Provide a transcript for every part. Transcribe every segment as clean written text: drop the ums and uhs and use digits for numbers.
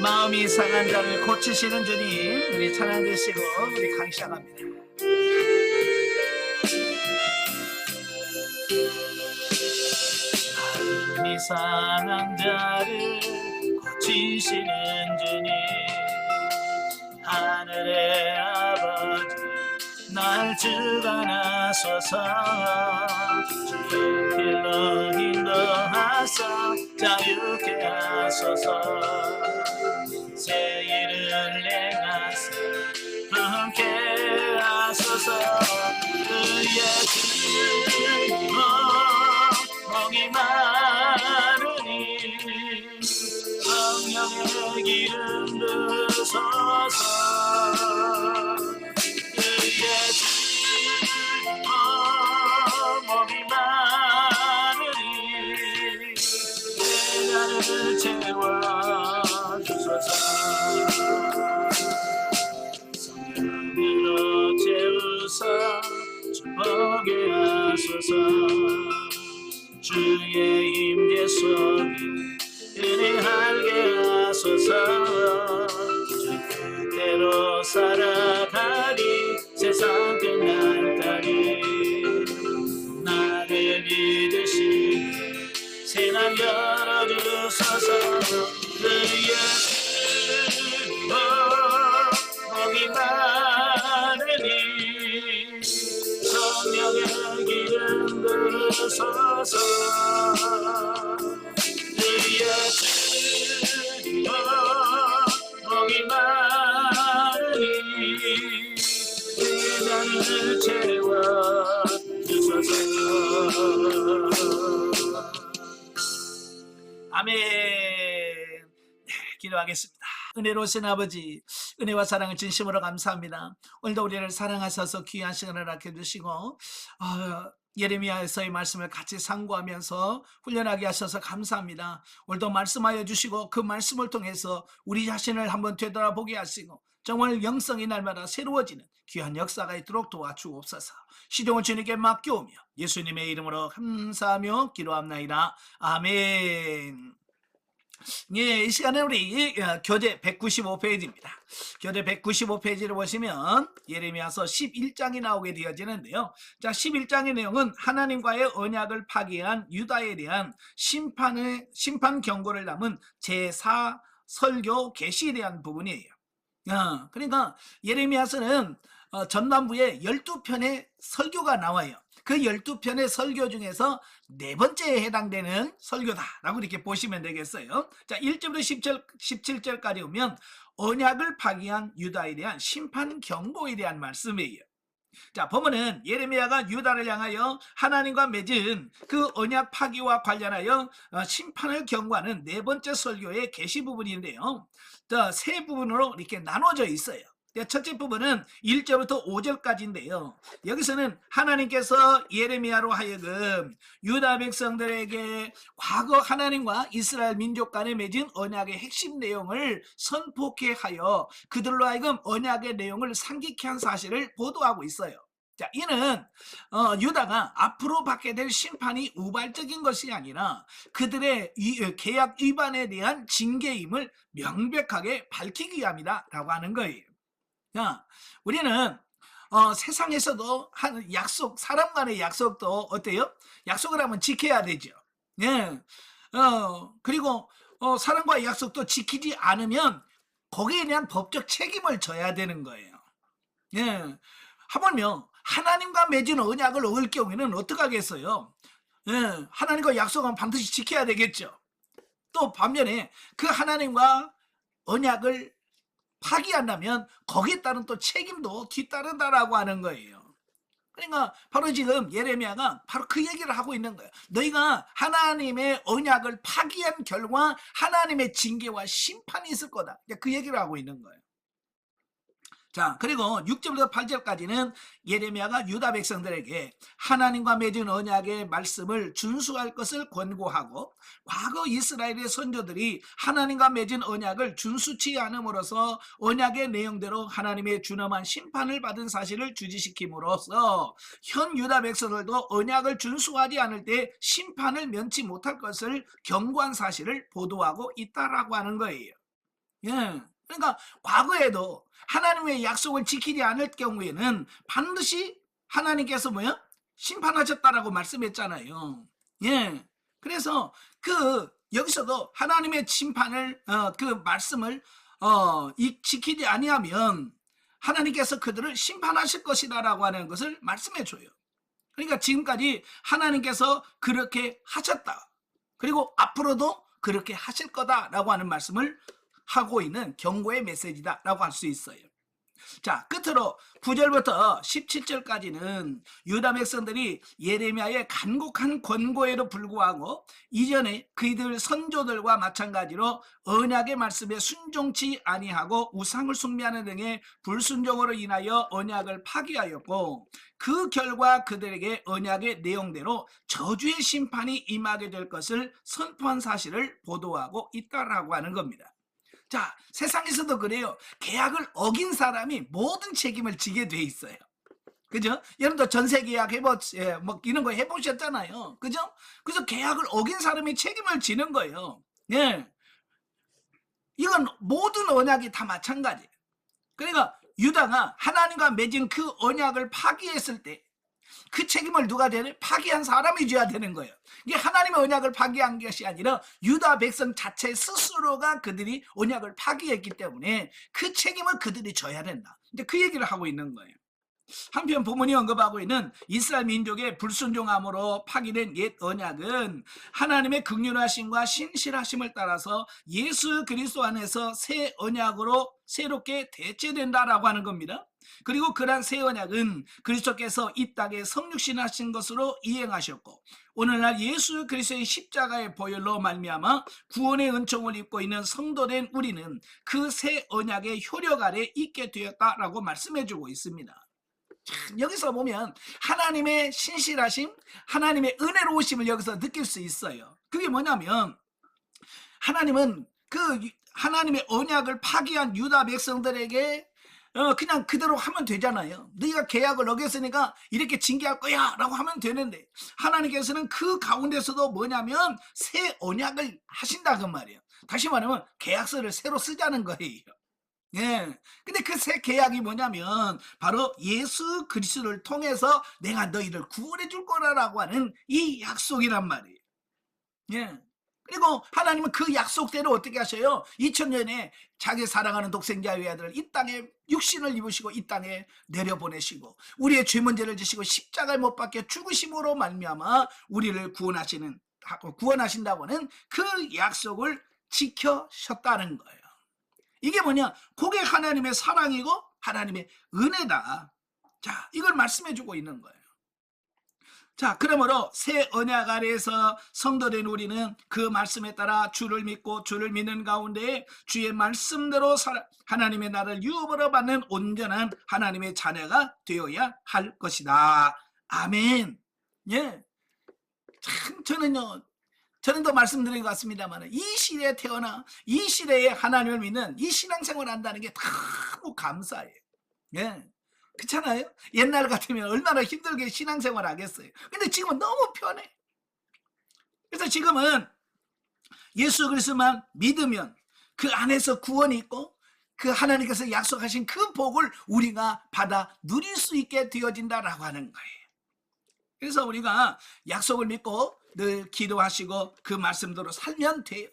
마음이 상한 자를 고치시는 주님, 우리 찬양 드시고 우리 강의 시작합니다. 마음이 상한 자를 고치시는 주님, 하늘의 아버지 날 주관하소서. 주의 길로 인도하사 자유케 하소서. 새 일을 행하사 함께 하소서. 그의 복이 많으니 성령의 기름 부으소서. 그의 복이 많으니 내 나를 채워주소서. 성령으로 채우사 축복해 하소서. 주의 임재 속에 은혜하게 하소서. 주 뜻대로 살아가리 세상 끝날까지. 나를 믿으시니 새날 열어주소서. 그의 복이 많으니 성령의 기름 부으소서. 그의 복이 많으니 내 나를 채워주소서. 아멘. 네, 기도하겠습니다. 은혜로우신 아버지, 은혜와 사랑을 진심으로 감사합니다. 오늘도 우리를 사랑하셔서 귀한 시간을 아껴주시고 예레미야에서의 말씀을 같이 상고하면서 훈련하게 하셔서 감사합니다. 오늘도 말씀하여 주시고 그 말씀을 통해서 우리 자신을 한번 되돌아보게 하시고 정말 영성이 날마다 새로워지는 귀한 역사가 있도록 도와주옵소서. 시종을 주님께 맡겨오며 예수님의 이름으로 감사하며 기도합나이다. 아멘. 예, 이 시간에 우리 교재 195페이지입니다. 교재 195페이지를 보시면 예레미야서 11장이 나오게 되어지는데요. 자, 11장의 내용은 하나님과의 언약을 파기한 유다에 대한 심판 경고를 담은 제4 설교 계시에 대한 부분이에요. 그러니까 예레미야서는 전반부에 12편의 설교가 나와요. 그 12편의 설교 중에서 네 번째에 해당되는 설교다라고 이렇게 보시면 되겠어요. 자, 1절부터 17절까지 오면 언약을 파기한 유다에 대한 심판 경고에 대한 말씀이에요. 자, 보면은 예레미야가 유다를 향하여 하나님과 맺은 그 언약 파기와 관련하여 심판을 경고하는 네 번째 설교의 계시 부분인데요. 자, 세 부분으로 이렇게 나눠져 있어요. 첫째 부분은 1절부터 5절까지인데요. 여기서는 하나님께서 예레미야로 하여금 유다 백성들에게 과거 하나님과 이스라엘 민족 간에 맺은 언약의 핵심 내용을 선포케 하여 그들로 하여금 언약의 내용을 상기케 한 사실을 보도하고 있어요. 자, 이는 유다가 앞으로 받게 될 심판이 우발적인 것이 아니라 그들의 계약 위반에 대한 징계임을 명백하게 밝히기 위함이다 라고 하는 거예요. 자, 우리는 세상에서도 한 약속, 사람 간의 약속도 어때요? 약속을 하면 지켜야 되죠. 예. 그리고 사람과의 약속도 지키지 않으면 거기에 대한 법적 책임을 져야 되는 거예요. 예. 하물며 하나님과 맺은 언약을 어길 경우에는 어떻게 하겠어요? 예. 하나님과 약속하면 반드시 지켜야 되겠죠. 또 반면에 그 하나님과 언약을 파기한다면 거기에 따른 또 책임도 뒤따른다라고 하는 거예요. 그러니까 바로 지금 예레미야가 바로 그 얘기를 하고 있는 거예요. 너희가 하나님의 언약을 파기한 결과 하나님의 징계와 심판이 있을 거다. 그 얘기를 하고 있는 거예요. 자, 그리고 6절부터 8절까지는 예레미야가 유다 백성들에게 하나님과 맺은 언약의 말씀을 준수할 것을 권고하고, 과거 이스라엘의 선조들이 하나님과 맺은 언약을 준수치 않음으로써 언약의 내용대로 하나님의 준엄한 심판을 받은 사실을 주지시킴으로써 현 유다 백성들도 언약을 준수하지 않을 때 심판을 면치 못할 것을 경고한 사실을 보도하고 있다라고 하는 거예요. 예. 그러니까 과거에도 하나님의 약속을 지키지 않을 경우에는 반드시 하나님께서 뭐요? 심판하셨다라고 말씀했잖아요. 예. 그래서 여기서도 하나님의 심판을 그 말씀을 지키지 아니하면 하나님께서 그들을 심판하실 것이다라고 하는 것을 말씀해 줘요. 그러니까 지금까지 하나님께서 그렇게 하셨다. 그리고 앞으로도 그렇게 하실 거다라고 하는 말씀을 하고 있는 경고의 메시지다라고 할 수 있어요. 자, 끝으로 9절부터 17절까지는 유다 백성들이 예레미야의 간곡한 권고에도 불구하고 이전에 그들 선조들과 마찬가지로 언약의 말씀에 순종치 아니하고 우상을 숭배하는 등의 불순종으로 인하여 언약을 파기하였고, 그 결과 그들에게 언약의 내용대로 저주의 심판이 임하게 될 것을 선포한 사실을 보도하고 있다라고 하는 겁니다. 자, 세상에서도 그래요. 계약을 어긴 사람이 모든 책임을 지게 돼 있어요. 그죠? 여러분도 전세 계약 뭐 이런 거 해보셨잖아요. 그죠? 그래서 계약을 어긴 사람이 책임을 지는 거예요. 예. 이건 모든 언약이 다 마찬가지예요. 그러니까 유다가 하나님과 맺은 그 언약을 파기했을 때 그 책임을 누가 되는? 파기한 사람이 져야 되는 거예요. 이게 하나님의 언약을 파기한 것이 아니라 유다 백성 자체 스스로가 그들이 언약을 파기했기 때문에 그 책임을 그들이 져야 된다. 근데 그 얘기를 하고 있는 거예요. 한편 본문이 언급하고 있는 이스라엘 민족의 불순종함으로 파기된 옛 언약은 하나님의 긍휼하심과 신실하심을 따라서 예수 그리스도 안에서 새 언약으로 새롭게 대체된다라고 하는 겁니다. 그리고 그러한 새 언약은 그리스도께서 이 땅에 성육신하신 것으로 이행하셨고, 오늘날 예수 그리스도의 십자가의 보혈로 말미암아 구원의 은총을 입고 있는 성도된 우리는 그 새 언약의 효력 아래 있게 되었다라고 말씀해주고 있습니다. 여기서 보면 하나님의 신실하심, 하나님의 은혜로우심을 여기서 느낄 수 있어요. 그게 뭐냐면 하나님은 하나님의 언약을 파기한 유다 백성들에게 그냥 그대로 하면 되잖아요. 네가 계약을 어겼으니까 이렇게 징계할 거야 라고 하면 되는데, 하나님께서는 그 가운데서도 뭐냐면 새 언약을 하신다 그 말이에요. 다시 말하면 계약서를 새로 쓰자는 거예요. 예. 근데 그 새 계약이 뭐냐면 바로 예수 그리스도를 통해서 내가 너희를 구원해 줄 거라고 하는 이 약속이란 말이에요. 예. 그리고 하나님은 그 약속대로 어떻게 하셔요? 2000년에 자기 사랑하는 독생자 외아들을 이 땅에 육신을 입으시고 이 땅에 내려보내시고 우리의 죄 문제를 지시고 십자가에 못 박혀 죽으심으로 말미암아 우리를 구원하신다고 하는 그 약속을 지켜셨다는 거예요. 이게 뭐냐? 그게 하나님의 사랑이고 하나님의 은혜다. 자, 이걸 말씀해 주고 있는 거예요. 자, 그러므로 새 언약 아래에서 성도된 우리는 그 말씀에 따라 주를 믿고 주를 믿는 가운데 주의 말씀대로 하나님의 나라를 유업으로 받는 온전한 하나님의 자녀가 되어야 할 것이다. 아멘. 예. 참 저는 더 말씀드린 것 같습니다만, 이 시대에 태어나 이 시대에 하나님을 믿는 이 신앙생활을 한다는 게 너무 감사해요. 예. 그렇잖아요? 옛날 같으면 얼마나 힘들게 신앙생활 하겠어요. 근데 지금은 너무 편해. 그래서 지금은 예수 그리스도만 믿으면 그 안에서 구원이 있고 그 하나님께서 약속하신 그 복을 우리가 받아 누릴 수 있게 되어진다라고 하는 거예요. 그래서 우리가 약속을 믿고 늘 기도하시고 그 말씀대로 살면 돼요.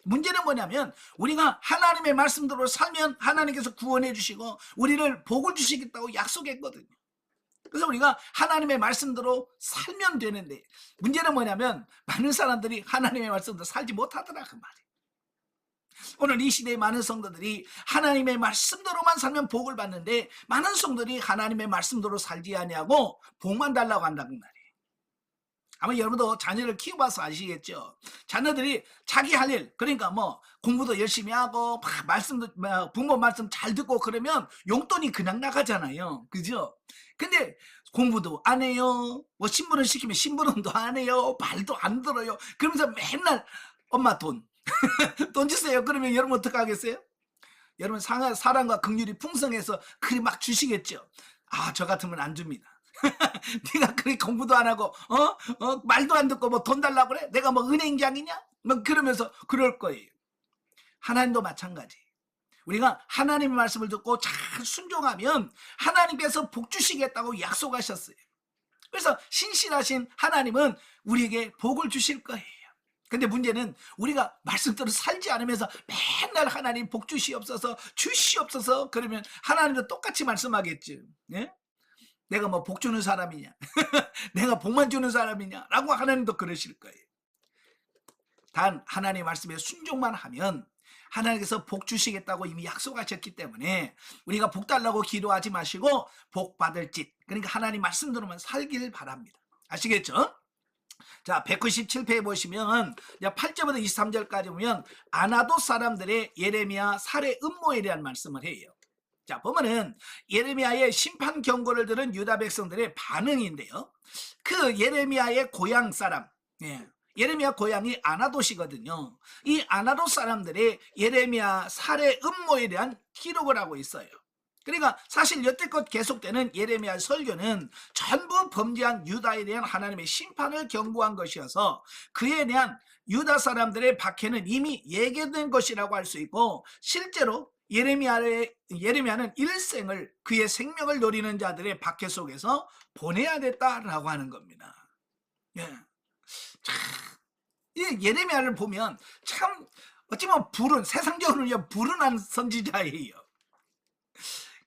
문제는 뭐냐면 우리가 하나님의 말씀대로 살면 하나님께서 구원해 주시고 우리를 복을 주시겠다고 약속했거든요. 그래서 우리가 하나님의 말씀대로 살면 되는데, 문제는 뭐냐면 많은 사람들이 하나님의 말씀대로 살지 못하더라 그 말이에요. 오늘 이 시대의 많은 성도들이 하나님의 말씀대로만 살면 복을 받는데, 많은 성도들이 하나님의 말씀대로 살지 아니하고 복만 달라고 한다는 말이에요. 아마 여러분도 자녀를 키워봐서 아시겠죠. 자녀들이 자기 할 일, 그러니까 뭐 공부도 열심히 하고 막 말씀도 부모 말씀 잘 듣고 그러면 용돈이 그냥 나가잖아요. 그죠? 근데 공부도 안 해요. 뭐 신부름 시키면 신부름도 안 해요. 말도 안 들어요. 그러면서 맨날 엄마 돈, 돈 주세요. 그러면 여러분 어떡하겠어요? 여러분 사랑과 긍휼이 풍성해서 그리 막 주시겠죠. 아, 저 같으면 안 줍니다. 네가 그리 공부도 안 하고 말도 안 듣고 뭐 돈 달라고 그래? 내가 뭐 은행장이냐? 뭐 그러면서 그럴 거예요. 하나님도 마찬가지. 우리가 하나님의 말씀을 듣고 잘 순종하면 하나님께서 복 주시겠다고 약속하셨어요. 그래서 신실하신 하나님은 우리에게 복을 주실 거예요. 근데 문제는 우리가 말씀대로 살지 않으면서 맨날 하나님 복 주시옵소서 주시옵소서 그러면 하나님도 똑같이 말씀하겠지. 예? 내가 뭐 복 주는 사람이냐? 내가 복만 주는 사람이냐? 라고 하나님도 그러실 거예요. 단 하나님의 말씀에 순종만 하면 하나님께서 복 주시겠다고 이미 약속하셨기 때문에 우리가 복 달라고 기도하지 마시고 복 받을 짓, 그러니까 하나님 말씀대로만 살길 바랍니다. 아시겠죠? 자, 197페이지 보시면 8절부터 23절까지 보면 아나도 사람들의 예레미야 살해 음모에 대한 말씀을 해요. 자, 보면은 예레미야의 심판 경고를 들은 유다 백성들의 반응인데요. 그 예레미야의 고향 사람, 예레미야 고향이 아나돗이거든요. 이 아나돗 사람들이 예레미야 살해 음모에 대한 기록을 하고 있어요. 그러니까 사실 여태껏 계속되는 예레미야 설교는 전부 범죄한 유다에 대한 하나님의 심판을 경고한 것이어서 그에 대한 유다 사람들의 박해는 이미 예견된 것이라고 할 수 있고, 실제로 예레미야는 일생을 그의 생명을 노리는 자들의 박해 속에서 보내야 됐다라고 하는 겁니다. 예. 이 예레미야를 보면 참 어찌 보면 세상적으로는 불운한 선지자예요.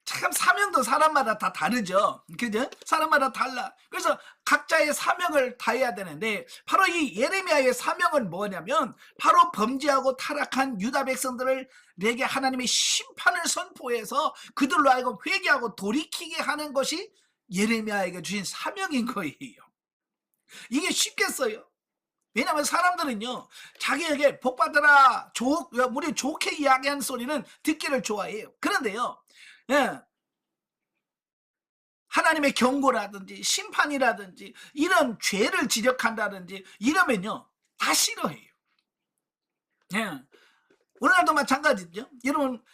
참 사명도 사람마다 다 다르죠. 그죠? 사람마다 달라. 그래서 각자의 사명을 다해야 되는데 바로 이 예레미야의 사명은 뭐냐면 바로 범죄하고 타락한 유다 백성들에게 하나님의 심판을 선포해서 그들로 하여금 회개하고 돌이키게 하는 것이 예레미야에게 주신 사명인 거예요. 이게 쉽겠어요? 왜냐하면 사람들은요 자기에게 복받으라 우리 좋게 이야기하는 소리는 듣기를 좋아해요. 그런데요 하나님의 경고라든지 심판이라든지 이런 죄를 지적한다든지 이러면요 다 싫어해요. 오늘날도 마찬가지죠. 여러분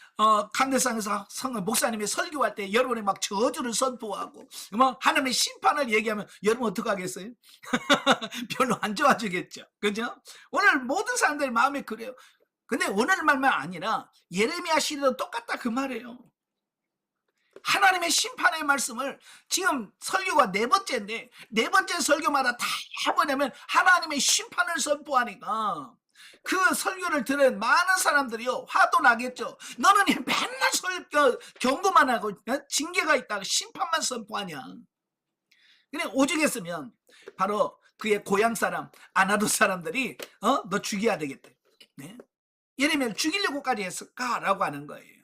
강대상에서 목사님이 설교할 때 여러분이 막 저주를 선포하고 뭐 하나님의 심판을 얘기하면 여러분 어떡하겠어요? 별로 안 좋아지겠죠. 그죠? 오늘 모든 사람들 마음이 그래요. 근데 오늘말만 아니라 예레미야 시대도 똑같다 그 말이에요. 하나님의 심판의 말씀을 지금 설교가 4번째인데 4번째 설교마다 다 뭐냐면 하나님의 심판을 선포하니까 그 설교를 들은 많은 사람들이요 화도 나겠죠. 너는 맨날 경고만 하고 징계가 있다고 심판만 선포하냐. 그냥 오죽했으면 바로 그의 고향 사람 아나돗 사람들이 너 죽여야 되겠다. 예레미야를 죽이려고까지 했을까라고 하는 거예요.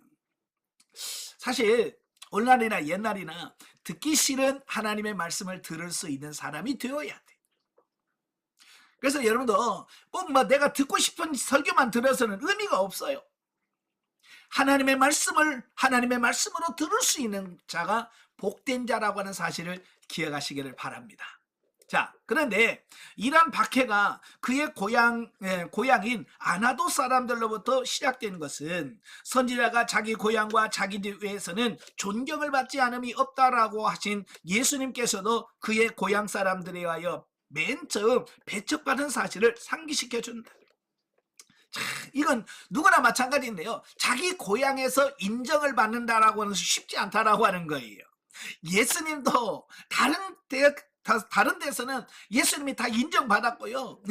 사실 오늘날이나 옛날이나 듣기 싫은 하나님의 말씀을 들을 수 있는 사람이 되어야 돼. 그래서 여러분도 꼭 뭐 내가 듣고 싶은 설교만 들어서는 의미가 없어요. 하나님의 말씀으로 들을 수 있는 자가 복된 자라고 하는 사실을 기억하시기를 바랍니다. 자, 그런데 이러한 박해가 그의 고향인 아나돗 사람들로부터 시작된 것은 선지자가 자기 고향과 자기 뒤에서는 존경을 받지 않음이 없다라고 하신 예수님께서도 그의 고향 사람들에 의하여 맨 처음 배척받은 사실을 상기시켜 준다. 자, 이건 누구나 마찬가지인데요. 자기 고향에서 인정을 받는다라고 하는 것이 쉽지 않다라고 하는 거예요. 예수님도 다른 데서는 예수님이 다 인정받았고요.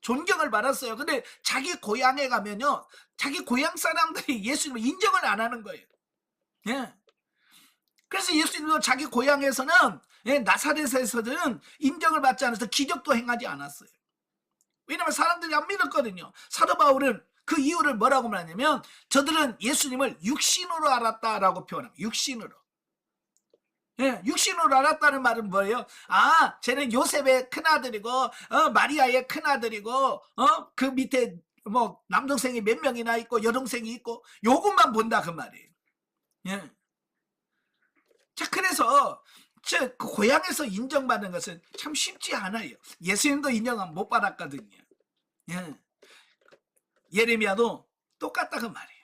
존경을 받았어요. 근데 자기 고향에 가면요. 자기 고향 사람들이 예수님을 인정을 안 하는 거예요. 그래서 예수님도 자기 고향에서는 나사렛에서는 인정을 받지 않아서 기적도 행하지 않았어요. 왜냐하면 사람들이 안 믿었거든요. 사도 바울은 그 이유를 뭐라고 말하냐면 저들은 예수님을 육신으로 알았다라고 표현합니다. 육신으로. 예, 육신으로 알았다는 말은 뭐예요? 아, 쟤는 요셉의 큰아들이고 마리아의 큰아들이고 그 밑에 뭐 남동생이 몇 명이나 있고 여동생이 있고 요것만 본다 그 말이에요. 예. 자, 그래서 그 고향에서 인정받는 것은 참 쉽지 않아요. 예수님도 인정 못 받았거든요. 예. 예레미야도 똑같다 그 말이에요.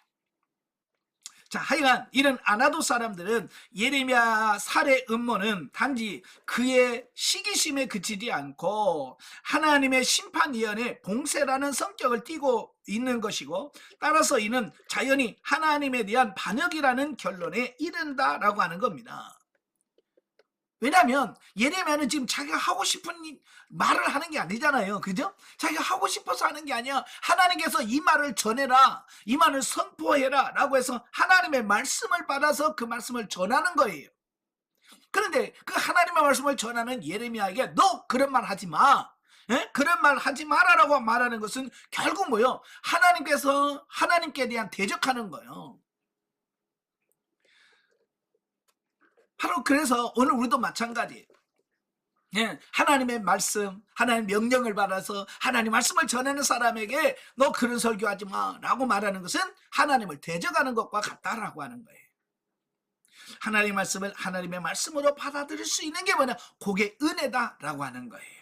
자, 하여간 이런 아나도 사람들은 예레미야 살해 음모는 단지 그의 시기심에 그치지 않고 하나님의 심판위원회 봉쇄라는 성격을 띠고 있는 것이고, 따라서 이는 자연히 하나님에 대한 반역이라는 결론에 이른다라고 하는 겁니다. 왜냐하면 예레미야는 지금 자기가 하고 싶은 말을 하는 게 아니잖아요. 그죠? 자기가 하고 싶어서 하는 게 아니야. 하나님께서 이 말을 전해라, 이 말을 선포해라 라고 해서 하나님의 말씀을 받아서 그 말씀을 전하는 거예요. 그런데 그 하나님의 말씀을 전하는 예레미야에게 너 그런 말 하지 마, 그런 말 하지 마라라고 말하는 것은 결국 뭐요? 하나님께서 하나님께 대한 대적하는 거예요. 바로 그래서 오늘 우리도 마찬가지예요. 예, 하나님의 말씀, 하나님 명령을 받아서 하나님 말씀을 전하는 사람에게 너 그런 설교하지 마 라고 말하는 것은 하나님을 대적하는 것과 같다라고 하는 거예요. 하나님의 말씀을 하나님의 말씀으로 받아들일 수 있는 게 뭐냐? 그게 은혜다라고 하는 거예요.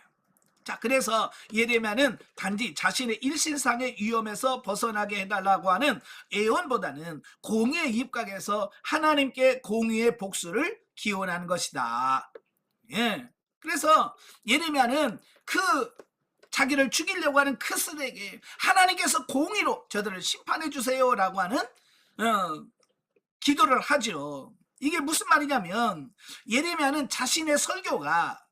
자, 그래서 예레미야는 단지 자신의 일신상의 위험에서 벗어나게 해달라고 하는 애원보다는 공의의 입각에서 하나님께 공의의 복수를 기원하는 것이다. 예. 그래서 예레미야는 그 자기를 죽이려고 하는 크스에게 하나님께서 공의로 저들을 심판해 주세요라고 하는 기도를 하죠. 이게 무슨 말이냐면 예레미야는 자신의 설교가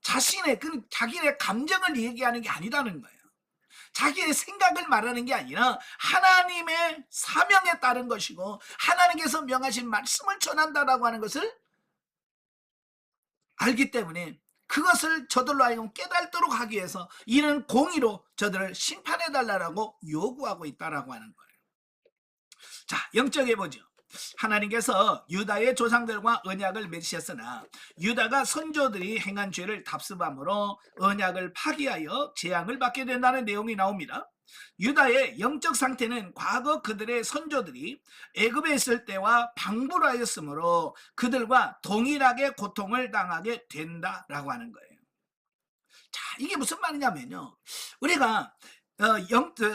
자신의 자기의 감정을 얘기하는 게 아니라는 거예요. 자기의 생각을 말하는 게 아니라 하나님의 사명에 따른 것이고 하나님께서 명하신 말씀을 전한다라고 하는 것을 알기 때문에 그것을 저들로 하여금 깨달도록 하기 위해서 이는 공의로 저들을 심판해달라고 요구하고 있다라고 하는 거예요. 자, 영적에 보죠. 하나님께서 유다의 조상들과 언약을 맺으셨으나 유다가 선조들이 행한 죄를 답습함으로 언약을 파기하여 재앙을 받게 된다는 내용이 나옵니다. 유다의 영적 상태는 과거 그들의 선조들이 애굽에 있을 때와 방불하였으므로 그들과 동일하게 고통을 당하게 된다라고 하는 거예요. 자, 이게 무슨 말이냐면요, 우리가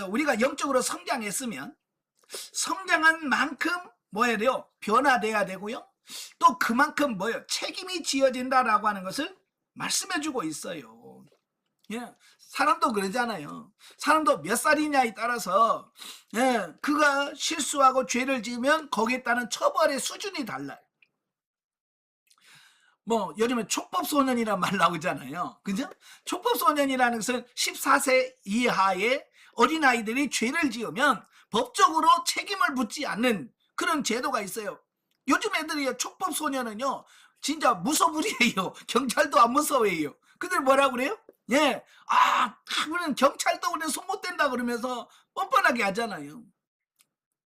우리가 영적으로 성장했으면 성장한 만큼 뭐 해야 돼요? 변화돼야 되고요. 또 그만큼 뭐예요? 책임이 지어진다라고 하는 것을 말씀해주고 있어요. 예, 사람도 그러잖아요. 사람도 몇 살이냐에 따라서 그가 실수하고 죄를 지으면 거기에 따른 처벌의 수준이 달라요. 뭐 요즘에 촉법소년이란 말 나오잖아요. 그죠? 촉법소년이라는 것은 14세 이하의 어린아이들이 죄를 지으면 법적으로 책임을 묻지 않는 그런 제도가 있어요. 요즘 애들이 촉법소년은요 진짜 무서불이에요. 경찰도 안 무서워해요. 그들 뭐라고 그래요? 예, 우리는 경찰도 우리는 손 못 댄다 그러면서 뻔뻔하게 하잖아요.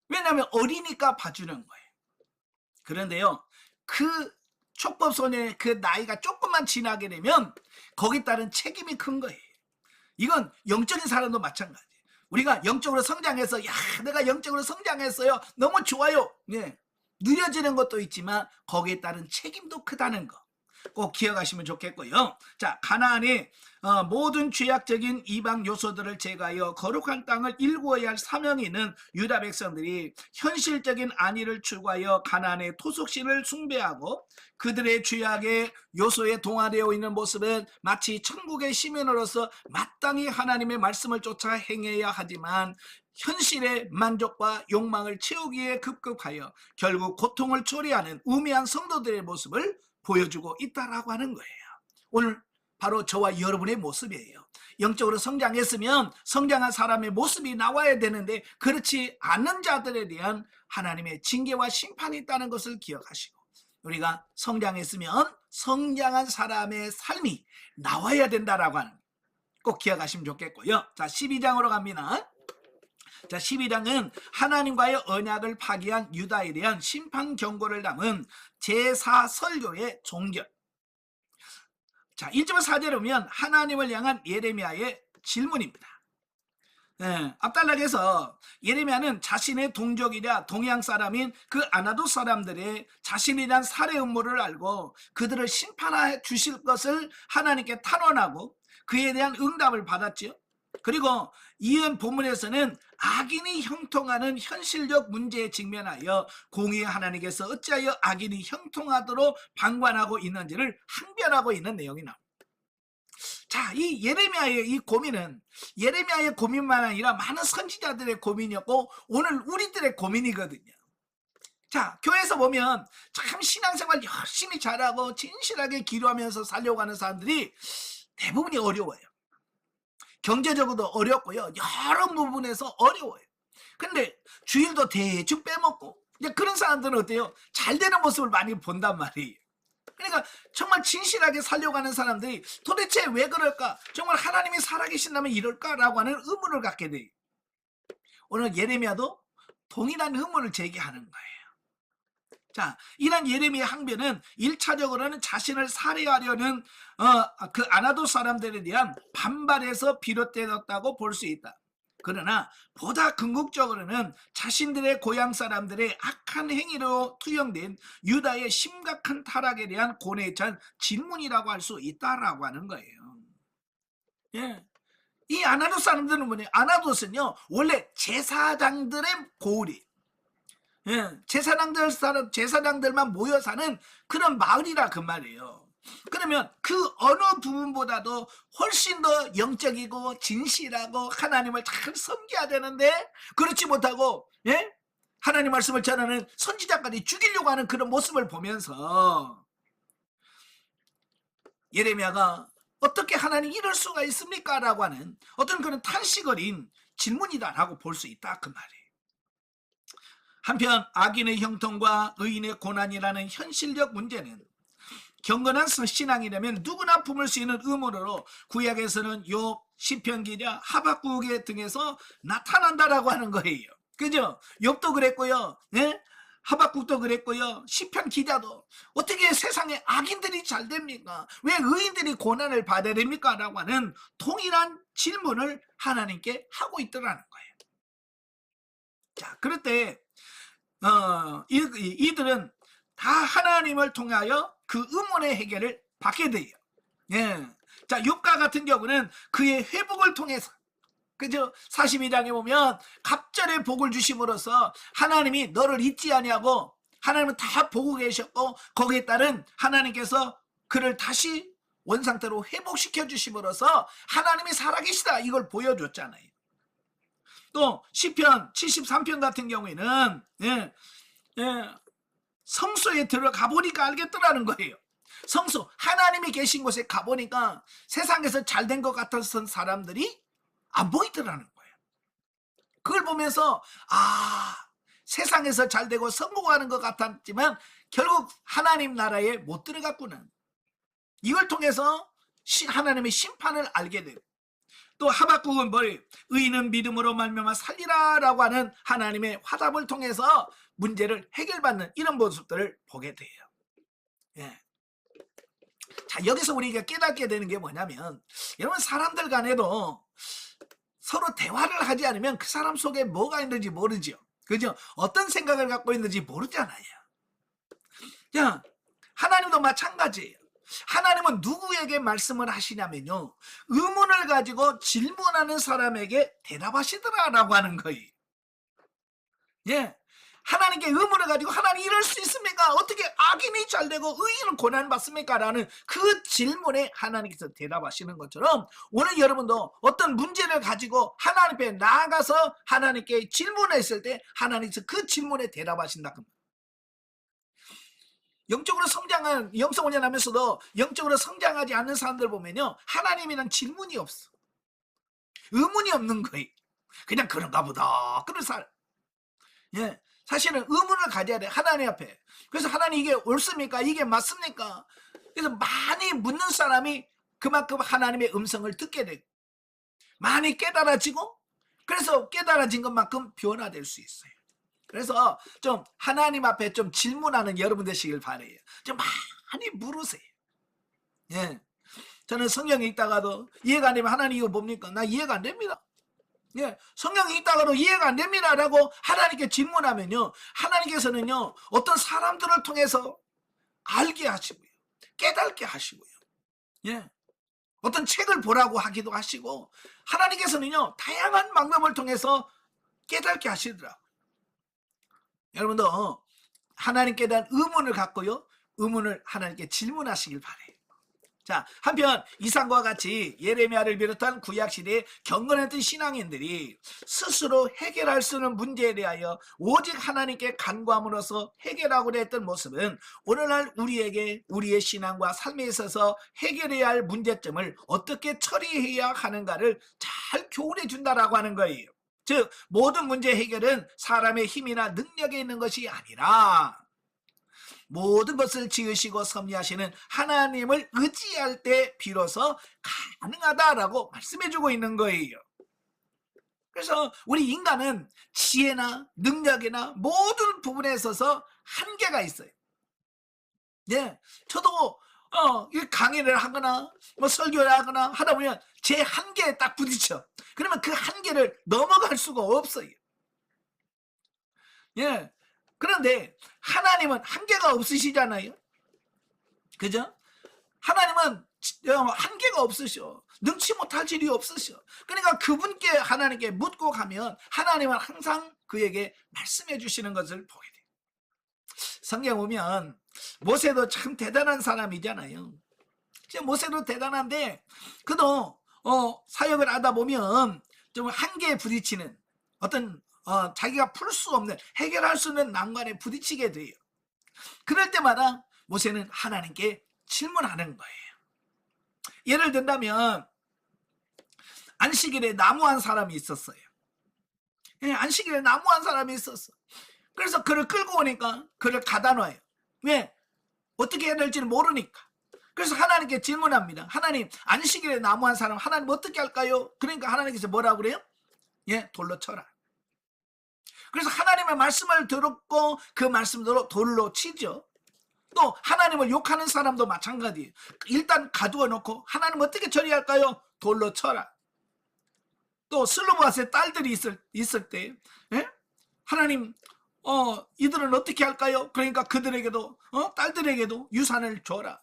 왜냐하면 어리니까 봐주는 거예요. 그런데요, 그 촉법소년의 그 나이가 조금만 지나게 되면 거기에 따른 책임이 큰 거예요. 이건 영적인 사람도 마찬가지예요. 우리가 영적으로 성장해서 내가 영적으로 성장했어요, 너무 좋아요, 예, 느려지는 것도 있지만 거기에 따른 책임도 크다는 거 꼭 기억하시면 좋겠고요. 자, 가나안의 모든 죄악적인 이방 요소들을 제거하여 거룩한 땅을 일구어야 할 사명이 있는 유다 백성들이 현실적인 안위를 추구하여 가나안의 토속신을 숭배하고 그들의 죄악의 요소에 동화되어 있는 모습은 마치 천국의 시민으로서 마땅히 하나님의 말씀을 쫓아 행해야 하지만 현실의 만족과 욕망을 채우기에 급급하여 결국 고통을 초래하는 우매한 성도들의 모습을 보여주고 있다라고 하는 거예요. 오늘 바로 저와 여러분의 모습이에요. 영적으로 성장했으면 성장한 사람의 모습이 나와야 되는데 그렇지 않는 자들에 대한 하나님의 징계와 심판이 있다는 것을 기억하시고, 우리가 성장했으면 성장한 사람의 삶이 나와야 된다라고 하는 꼭 기억하시면 좋겠고요. 자, 12장으로 갑니다. 자, 12장은 하나님과의 언약을 파기한 유다에 대한 심판 경고를 담은 제사 설교의 종결. 자, 1절부터 4절에 보면 하나님을 향한 예레미야의 질문입니다. 앞단락에서 예레미야는 자신의 동족이자 동양 사람인 그 아나도 사람들의 자신에 대한 살해 음모를 알고 그들을 심판해 주실 것을 하나님께 탄원하고 그에 대한 응답을 받았죠. 그리고 이은 본문에서는 악인이 형통하는 현실적 문제에 직면하여 공의의 하나님께서 어찌하여 악인이 형통하도록 방관하고 있는지를 항변하고 있는 내용이 나옵니다. 자, 이 예레미야의 이 고민은 예레미야의 고민만 아니라 많은 선지자들의 고민이었고 오늘 우리들의 고민이거든요. 자, 교회에서 보면 참 신앙생활 열심히 잘하고 진실하게 기도하면서 살려고 하는 사람들이 대부분이 어려워요. 경제적으로도 어렵고요. 여러 부분에서 어려워요. 근데 주일도 대충 빼먹고 이제 그런 사람들은 어때요? 잘 되는 모습을 많이 본단 말이에요. 그러니까 정말 진실하게 살려고 하는 사람들이 도대체 왜 그럴까? 정말 하나님이 살아계신다면 이럴까라고 하는 의문을 갖게 돼요. 오늘 예레미야도 동일한 의문을 제기하는 거예요. 자, 이런 예레미야 항변은 1차적으로는 자신을 살해하려는 그 아나도 사람들에 대한 반발에서 비롯되었다고 볼 수 있다. 그러나 보다 궁극적으로는 자신들의 고향 사람들의 악한 행위로 투영된 유다의 심각한 타락에 대한 고뇌에 찬 질문이라고 할 수 있다라고 하는 거예요. 예. 이 아나도 사람들은 뭐냐? 아나도스는요 원래 제사장들의 고을이, 제사장들만 모여 사는 그런 마을이라 그 말이에요. 그러면 그 어느 부분보다도 훨씬 더 영적이고 진실하고 하나님을 잘 섬겨야 되는데 그렇지 못하고 하나님 말씀을 전하는 선지자까지 죽이려고 하는 그런 모습을 보면서 예레미야가 어떻게 하나님 이럴 수가 있습니까? 라고 하는 어떤 그런 탄식어린 질문이다라고 볼 수 있다 그 말이에요. 한편 악인의 형통과 의인의 고난이라는 현실적 문제는 경건한 신앙이라면 누구나 품을 수 있는 의문으로 구약에서는 욥, 시편 기자, 하박국의 등에서 나타난다라고 하는 거예요. 그죠? 욥도 그랬고요. 하박국도 그랬고요. 시편 기자도 어떻게 세상에 악인들이 잘 됩니까? 왜 의인들이 고난을 받아야 됩니까? 라고 하는 동일한 질문을 하나님께 하고 있더라는 거예요. 자, 그럴 때 이들은 다 하나님을 통하여 그 의문의 해결을 받게 돼요. 자, 욥과 같은 경우는 그의 회복을 통해서, 그죠? 42장에 보면 갑절의 복을 주심으로써 하나님이 너를 잊지 아니하고 하나님은 다 보고 계셨고 거기에 따른 하나님께서 그를 다시 원상태로 회복시켜 주심으로써 하나님이 살아계시다 이걸 보여줬잖아요. 또 시편 73편 같은 경우에는 성소에 들어가 보니까 알겠더라는 거예요. 성소, 하나님이 계신 곳에 가보니까 세상에서 잘된 것 같았던 사람들이 안 보이더라는 거예요. 그걸 보면서 세상에서 잘되고 성공하는 것 같았지만 결국 하나님 나라에 못 들어갔구나. 이걸 통해서 하나님의 심판을 알게 되고 또 하박국은 의인은 믿음으로 말미암아 살리라라고 하는 하나님의 화답을 통해서 문제를 해결받는 이런 모습들을 보게 돼요. 자, 여기서 우리가 깨닫게 되는 게 뭐냐면 여러분 사람들 간에도 서로 대화를 하지 않으면 그 사람 속에 뭐가 있는지 모르죠. 그죠? 어떤 생각을 갖고 있는지 모르잖아요. 자, 하나님도 마찬가지예요. 하나님은 누구에게 말씀을 하시냐면요 의문을 가지고 질문하는 사람에게 대답하시더라라고 하는 거예요. 하나님께 의문을 가지고 하나님 이럴 수 있습니까? 어떻게 악인이 잘되고 의인은 고난받습니까? 라는 그 질문에 하나님께서 대답하시는 것처럼 오늘 여러분도 어떤 문제를 가지고 하나님 앞에 나아가서 하나님께 질문했을 때 하나님께서 그 질문에 대답하신다. 영적으로 성장한 영성훈련 하면서도 영적으로 성장하지 않는 사람들 보면요 하나님이란 질문이 없어. 의문이 없는 거예요. 그냥 그런가 보다. 그런 사람. 사실은 의문을 가져야 돼 하나님 앞에. 그래서 하나님 이게 옳습니까? 이게 맞습니까? 그래서 많이 묻는 사람이 그만큼 하나님의 음성을 듣게 되고 많이 깨달아지고 그래서 깨달아진 것만큼 변화될 수 있어요. 그래서 좀 하나님 앞에 좀 질문하는 여러분 되시길 바래요. 좀 많이 물으세요. 예. 저는 성경 읽다가도 이해가 안 되면 하나님 이거 뭡니까? 나 이해가 안 됩니다. 예. 성경 읽다가도 이해가 안 됩니다라고 하나님께 질문하면요. 하나님께서는요. 어떤 사람들을 통해서 알게 하시고요. 깨닫게 하시고요. 예. 어떤 책을 보라고 하기도 하시고 하나님께서는요. 다양한 방법을 통해서 깨닫게 하시더라고요. 여러분도 하나님께 대한 의문을 갖고요. 의문을 하나님께 질문하시길 바래요. 자, 한편 이상과 같이 예레미야를 비롯한 구약시대의 경건했던 신앙인들이 스스로 해결할 수 있는 문제에 대하여 오직 하나님께 간구함으로써 해결하고자 했던 모습은 오늘날 우리에게 우리의 신앙과 삶에 있어서 해결해야 할 문제점을 어떻게 처리해야 하는가를 잘 교훈해 준다라고 하는 거예요. 즉 모든 문제 해결은 사람의 힘이나 능력에 있는 것이 아니라 모든 것을 지으시고 섭리하시는 하나님을 의지할 때 비로소 가능하다라고 말씀해주고 있는 거예요. 그래서 우리 인간은 지혜나 능력이나 모든 부분에 있어서 한계가 있어요. 예, 저도 강의를 하거나 뭐 설교를 하거나 하다 보면 제 한계에 딱 부딪혀. 그러면 그 한계를 넘어갈 수가 없어요. 예. 그런데 하나님은 한계가 없으시잖아요. 그죠? 하나님은 한계가 없으셔. 능치 못할 일이 없으셔. 그러니까 그분께 하나님께 묻고 가면 하나님은 항상 그에게 말씀해 주시는 것을 보게 돼요. 성경 보면 모세도 참 대단한 사람이잖아요. 모세도 대단한데 그도 사역을 하다 보면 좀 한계에 부딪히는 어떤 자기가 풀 수 없는 해결할 수 없는 난관에 부딪히게 돼요. 그럴 때마다 모세는 하나님께 질문하는 거예요. 예를 든다면 안식일에 나무한 사람이 있었어요. 예, 안식일에 나무한 사람이 있었어. 그래서 그를 끌고 오니까 그를 가다 놔요. 왜? 어떻게 해야 될지는 모르니까. 그래서 하나님께 질문합니다. 하나님, 안식일에 나무한 사람 하나님 어떻게 할까요? 그러니까 하나님께서 뭐라고 그래요? 예, 돌로 쳐라. 그래서 하나님의 말씀을 들었고 그 말씀대로 돌로 치죠. 또 하나님을 욕하는 사람도 마찬가지예요. 일단 가두어 놓고 하나님 어떻게 처리할까요? 돌로 쳐라. 또 슬로바스의 딸들이 있을 때 예? 하나님 이들은 어떻게 할까요? 그러니까 그들에게도 딸들에게도 유산을 줘라.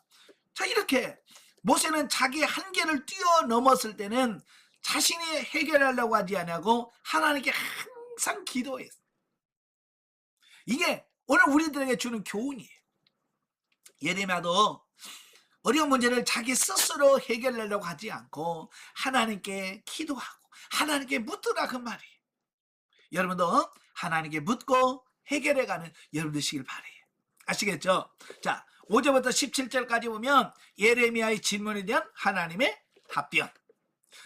자, 이렇게 모세는 자기 한계를 뛰어넘었을 때는 자신이 해결하려고 하지 않고 하나님께 항상 기도했어. 이게 오늘 우리들에게 주는 교훈이에요. 예레미야도 어려운 문제를 자기 스스로 해결하려고 하지 않고 하나님께 기도하고 하나님께 묻더라 그 말이에요. 여러분도 하나님께 묻고 해결해가는 여러분 되시길 바래요. 아시겠죠? 자, 5절부터 17절까지 보면 예레미야의 질문에 대한 하나님의 답변.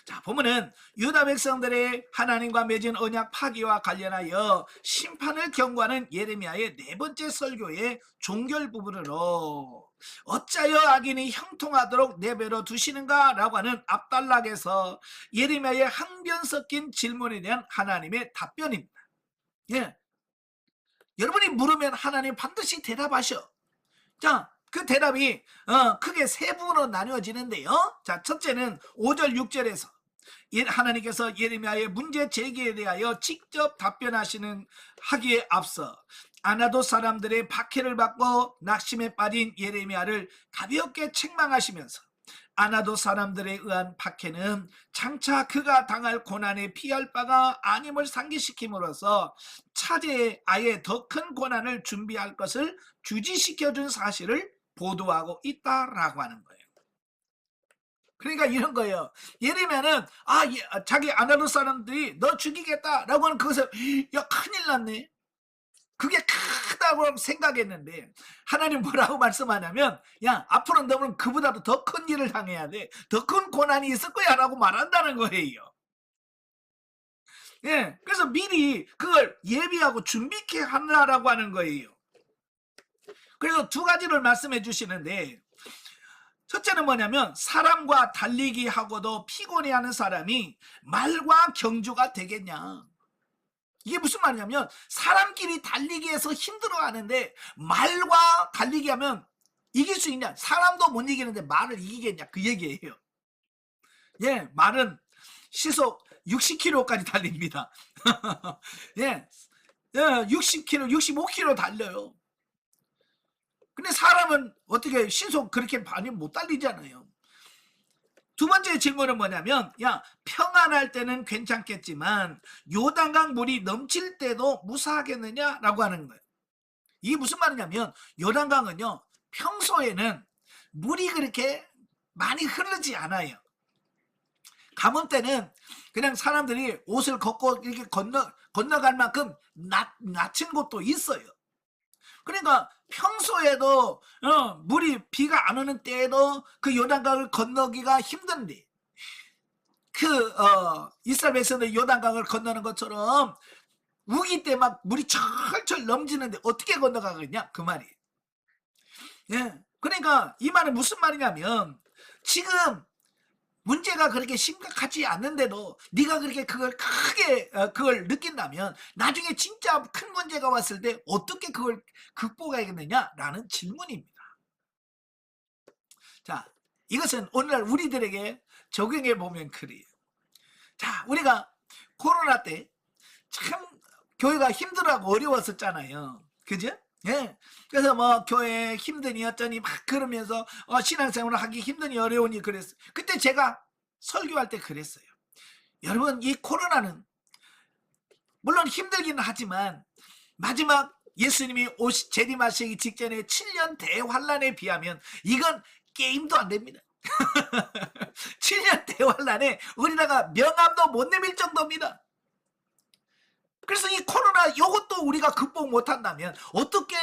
자, 보면은 유다 백성들의 하나님과 맺은 언약 파기와 관련하여 심판을 경고하는 예레미야의 네 번째 설교의 종결 부분으로 어찌하여 악인이 형통하도록 내버려 두시는가 라고 하는 앞단락에서 예레미야의 항변 섞인 질문에 대한 하나님의 답변입니다. 예. 여러분이 물으면 하나님 반드시 대답하셔. 자, 그 대답이 크게 세 부분으로 나누어지는데요. 자, 첫째는 5절 6절에서 하나님께서 예레미야의 문제 제기에 대하여 직접 하기에 앞서 아나도 사람들의 박해를 받고 낙심에 빠진 예레미야를 가볍게 책망하시면서 아나도 사람들에 의한 박해는 장차 그가 당할 고난에 피할 바가 아님을 상기시킴으로써 차제에 아예 더 큰 고난을 준비할 것을 주지시켜준 사실을 보도하고 있다라고 하는 거예요. 그러니까 이런 거예요. 예레미야는 자기 아나도 사람들이 너 죽이겠다라고 하는 그것을 야 큰일 났네. 그게 크다고 생각했는데 하나님 뭐라고 말씀하냐면 야 앞으로 너는 그보다도 더 큰 일을 당해야 돼. 더 큰 고난이 있을 거야 라고 말한다는 거예요. 예, 그래서 미리 그걸 예비하고 준비케 하라라고 하는 거예요. 그래서 두 가지를 말씀해 주시는데 첫째는 뭐냐면 사람과 달리기 하고도 피곤해하는 사람이 말과 경주가 되겠냐. 이게 무슨 말이냐면 사람끼리 달리기해서 힘들어하는데 말과 달리기 하면 이길 수 있냐. 사람도 못 이기는데 말을 이기겠냐, 그 얘기예요. 예, 말은 시속 60km까지 달립니다. 예, 60km, 65km 달려요. 근데 사람은 어떻게 시속 그렇게 많이 못 달리잖아요. 두 번째 질문은 뭐냐면, 야, 평안할 때는 괜찮겠지만 요단강 물이 넘칠 때도 무사하겠느냐라고 하는 거예요. 이게 무슨 말이냐면 요단강은요, 평소에는 물이 그렇게 많이 흐르지 않아요. 가뭄 때는 그냥 사람들이 옷을 걷고 이렇게 건너갈 만큼 낮은 곳도 있어요. 그러니까 평소에도 물이 비가 안 오는 때에도 그 요단강을 건너기가 힘든데 이스라엘 백성들 요단강을 건너는 것처럼 우기 때 막 물이 철철 넘치는데 어떻게 건너가겠냐, 그 말이에요. 예. 그러니까 이 말은 무슨 말이냐면 지금 문제가 그렇게 심각하지 않는데도 네가 그렇게 그걸 크게 그걸 느낀다면 나중에 진짜 큰 문제가 왔을 때 어떻게 그걸 극복하겠느냐라는 질문입니다. 자, 이것은 오늘날 우리들에게 적용해 보면 그래요. 자, 우리가 코로나 때 참 교회가 힘들어하고 어려웠었잖아요. 그죠? 예. 그래서 뭐 교회 힘드니 어쩌니 막 그러면서 신앙생활을 하기 힘드니 어려우니 그랬어요. 그때 제가 설교할 때 그랬어요. 여러분, 이 코로나는 물론 힘들기는 하지만 마지막 예수님이 재림하시기 직전에 7년 대환란에 비하면 이건 게임도 안 됩니다. 7년 대환란에 우리나라가 명함도 못 내밀 정도입니다. 그래서 이 코로나 이것도 우리가 극복 못한다면 어떻게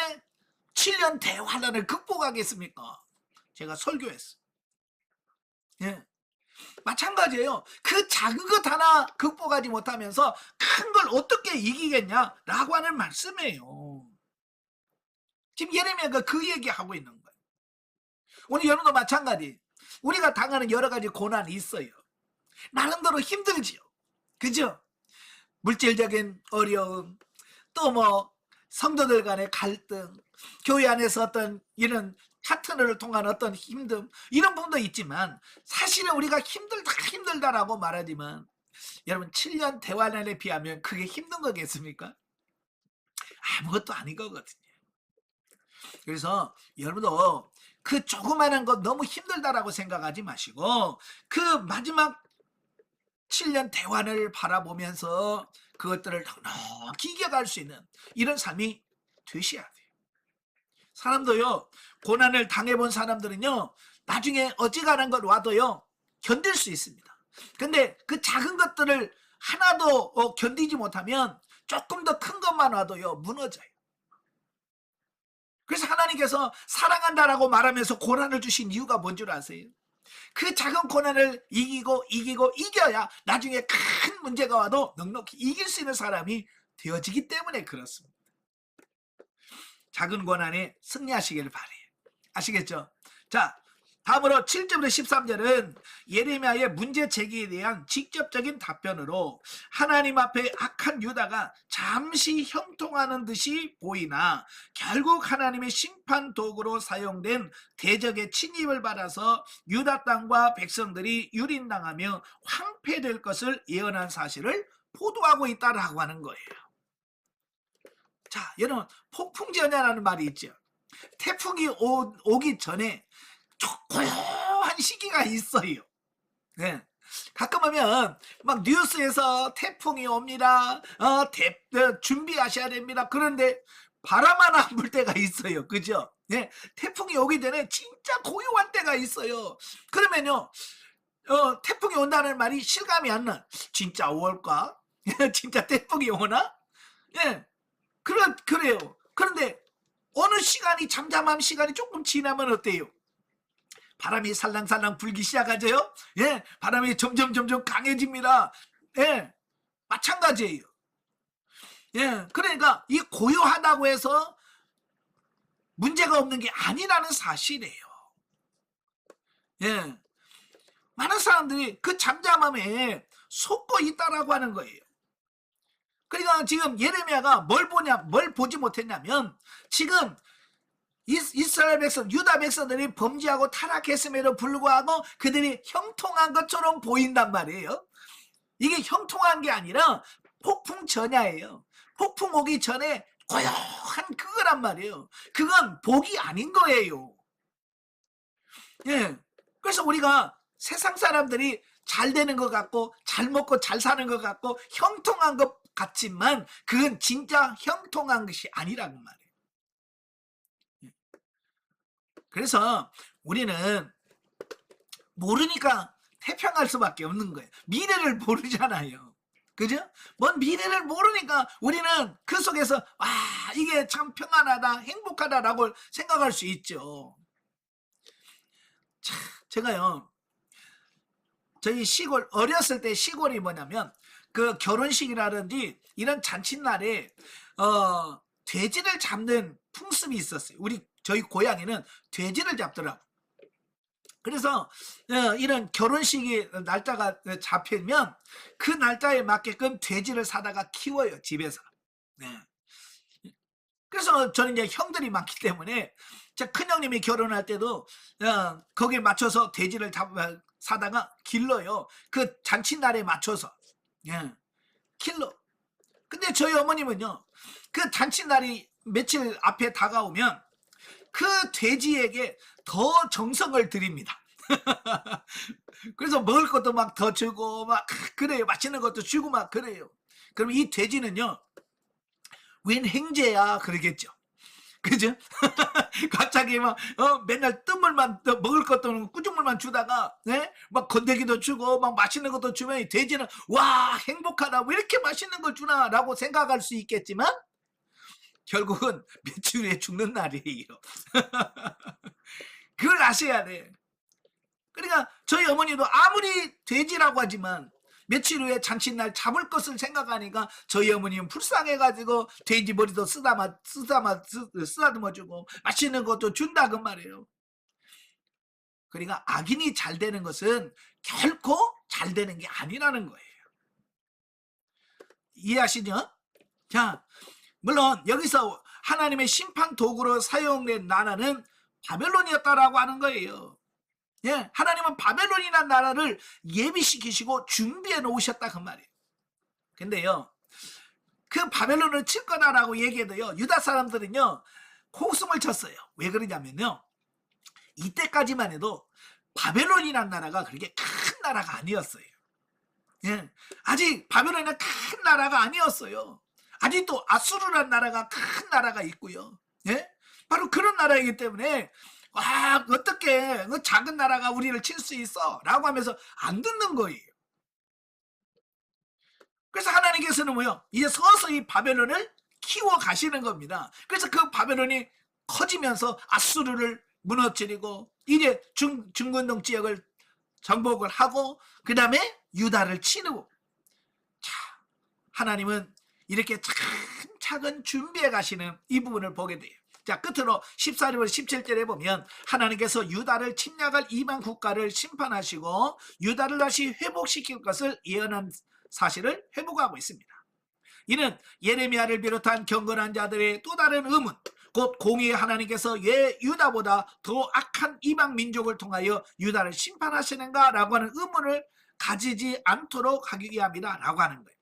7년 대환란을 극복하겠습니까? 제가 설교했어요. 예. 마찬가지예요. 그 작은 것 하나 극복하지 못하면서 큰 걸 어떻게 이기겠냐라고 하는 말씀이에요. 지금 예레미야가 그 얘기하고 있는 거예요. 오늘 여러분도 마찬가지. 우리가 당하는 여러 가지 고난이 있어요. 나름대로 힘들지요. 그죠? 물질적인 어려움, 또 뭐 성도들 간의 갈등, 교회 안에서 어떤 이런 파트너를 통한 어떤 힘듦, 이런 부분도 있지만 사실은 우리가 힘들다라고 말하지만 여러분 7년 대환란에 비하면 그게 힘든 거겠습니까? 아무것도 아닌 거거든요. 그래서 여러분도 그 조그마한 거 너무 힘들다라고 생각하지 마시고 그 마지막 7년 대환을 바라보면서 그것들을 넉넉히 이겨갈 수 있는 이런 삶이 되셔야 돼요. 사람도요, 고난을 당해본 사람들은요, 나중에 어지간한 것 와도요 견딜 수 있습니다. 근데 그 작은 것들을 하나도 견디지 못하면 조금 더 큰 것만 와도요 무너져요. 그래서 하나님께서 사랑한다라고 말하면서 고난을 주신 이유가 뭔 줄 아세요? 그 작은 고난을 이겨야 나중에 큰 문제가 와도 넉넉히 이길 수 있는 사람이 되어지기 때문에 그렇습니다. 작은 고난에 승리하시기를 바래요. 아시겠죠? 자, 다음으로 7절부터 13절은 예레미야의 문제 제기에 대한 직접적인 답변으로 하나님 앞에 악한 유다가 잠시 형통하는 듯이 보이나 결국 하나님의 심판 도구로 사용된 대적의 침입을 받아서 유다 땅과 백성들이 유린당하며 황폐될 것을 예언한 사실을 보도하고 있다라고 하는 거예요. 자, 여러분, 폭풍전야라는 말이 있죠. 태풍이 오기 전에 고요한 시기가 있어요. 네. 가끔 하면 막 뉴스에서 태풍이 옵니다. 준비하셔야 됩니다. 그런데 바람 안 불 때가 있어요. 그죠? 네. 태풍이 오기 전에 진짜 고요한 때가 있어요. 그러면요, 태풍이 온다는 말이 실감이 안 나. 진짜 올까? 진짜 태풍이 오나? 예. 그래요. 그런데 어느 시간이 잠잠한 시간이 조금 지나면 어때요? 바람이 살랑살랑 불기 시작하죠. 예, 바람이 점점 강해집니다. 예, 마찬가지예요. 예, 그러니까 이 고요하다고 해서 문제가 없는 게 아니라는 사실이에요. 예. 많은 사람들이 그 잠잠함에 속고 있다라고 하는 거예요. 그러니까 지금 예레미야가 뭘 보지 못했냐면, 지금 이스라엘 백성, 유다 백성들이 범죄하고 타락했음에도 불구하고 그들이 형통한 것처럼 보인단 말이에요. 이게 형통한 게 아니라 폭풍 전야예요. 폭풍 오기 전에 고요한 그거란 말이에요. 그건 복이 아닌 거예요. 예. 그래서 우리가 세상 사람들이 잘 되는 것 같고 잘 먹고 잘 사는 것 같고 형통한 것 같지만 그건 진짜 형통한 것이 아니라는 말이에요. 그래서 우리는 모르니까 태평할 수밖에 없는 거예요. 미래를 모르잖아요. 그죠? 뭔 미래를 모르니까 우리는 그 속에서 이게 참 평안하다, 행복하다라고 생각할 수 있죠. 자, 제가요, 저희 시골, 어렸을 때 시골이 뭐냐면 그 결혼식이라든지 이런 잔칫날에 돼지를 잡는 풍습이 있었어요. 저희 고향에는 돼지를 잡더라고. 그래서 이런 결혼식이 날짜가 잡히면 그 날짜에 맞게끔 돼지를 사다가 키워요, 집에서. 네. 그래서 저는 이제 형들이 많기 때문에 제 큰형님이 결혼할 때도 거기에 맞춰서 돼지를 사다가 길러요. 그 잔칫날에 맞춰서. 예, 길러. 근데 저희 어머님은요, 그 잔칫날이 며칠 앞에 다가오면 그 돼지에게 더 정성을 들입니다. 그래서 먹을 것도 막 더 주고 막 그래요. 맛있는 것도 주고 막 그래요. 그럼 이 돼지는요, 웬 행제야 그러겠죠. 그죠? 갑자기 막 맨날 뜬물만 먹을 것도 없고 꾸중물만 주다가 막 건더기도 주고 막 맛있는 것도 주면 이 돼지는 와 행복하다, 왜 이렇게 맛있는 걸 주나라고 생각할 수 있겠지만 결국은 며칠 후에 죽는 날이에요. 그걸 아셔야 돼. 그러니까 저희 어머니도 아무리 돼지라고 하지만 며칠 후에 잔칫날 잡을 것을 생각하니까 저희 어머니는 불쌍해가지고 돼지 머리도 쓰다듬어주고 맛있는 것도 준다 그 말이에요. 그러니까 악인이 잘 되는 것은 결코 잘 되는 게 아니라는 거예요. 이해하시죠? 자, 물론 여기서 하나님의 심판 도구로 사용된 나라는 바벨론이었다라고 하는 거예요. 예, 하나님은 바벨론이라는 나라를 예비시키시고 준비해 놓으셨다 그 말이에요. 근데요, 그 바벨론을 칠 거다라고 얘기해도요, 유다 사람들은요 코웃음을 쳤어요. 왜 그러냐면요, 이때까지만 해도 바벨론이라는 나라가 그렇게 큰 나라가 아니었어요. 예, 아직 바벨론은 큰 나라가 아니었어요. 아직도 아수르라는 나라가 큰 나라가 있고요. 예, 바로 그런 나라이기 때문에 어떻게 그 작은 나라가 우리를 칠 수 있어 라고 하면서 안 듣는 거예요. 그래서 하나님께서는 뭐요, 이제 서서히 바벨론을 키워 가시는 겁니다. 그래서 그 바벨론이 커지면서 아수르를 무너뜨리고 이제 중근동 지역을 정복을 하고 그 다음에 유다를 치르고, 자, 하나님은 이렇게 차근차근 준비해 가시는 이 부분을 보게 돼요. 자, 끝으로 14절부터 17절에 보면 하나님께서 유다를 침략할 이방 국가를 심판하시고 유다를 다시 회복시킬 것을 예언한 사실을 회복하고 있습니다. 이는 예레미야를 비롯한 경건한 자들의 또 다른 의문, 곧 공의의 하나님께서 왜 유다보다 더 악한 이방 민족을 통하여 유다를 심판하시는가 라고 하는 의문을 가지지 않도록 하기 위함이다 라고 하는 거예요.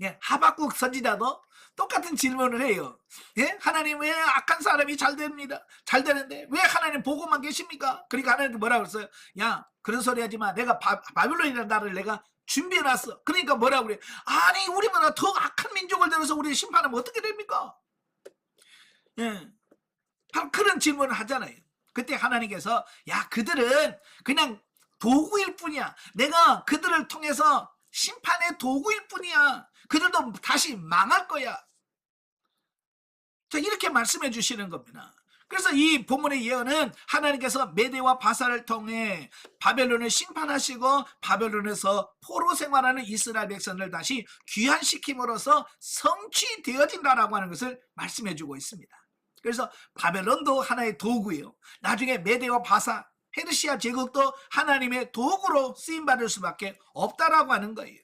예, 하박국 선지자도 똑같은 질문을 해요. 예? 하나님 왜 악한 사람이 잘 됩니다, 잘 되는데 왜 하나님 보고만 계십니까? 그러니까 하나님 뭐라고 했어요? 야, 그런 소리 하지 마. 내가 바빌론이라는 나라를 내가 준비해놨어. 그러니까 뭐라고 그래? 아니, 우리보다 더 악한 민족을 들어서 우리 심판하면 어떻게 됩니까? 예, 바로 그런 질문을 하잖아요. 그때 하나님께서 야, 그들은 그냥 도구일 뿐이야. 내가 그들을 통해서 심판의 도구일 뿐이야. 그들도 다시 망할 거야. 자, 이렇게 말씀해 주시는 겁니다. 그래서 이 본문의 예언은 하나님께서 메대와 바사를 통해 바벨론을 심판하시고 바벨론에서 포로 생활하는 이스라엘 백성을 다시 귀환시킴으로써 성취되어진다라고 하는 것을 말씀해 주고 있습니다. 그래서 바벨론도 하나의 도구예요. 나중에 메대와 바사, 페르시아 제국도 하나님의 도구로 쓰임받을 수밖에 없다라고 하는 거예요.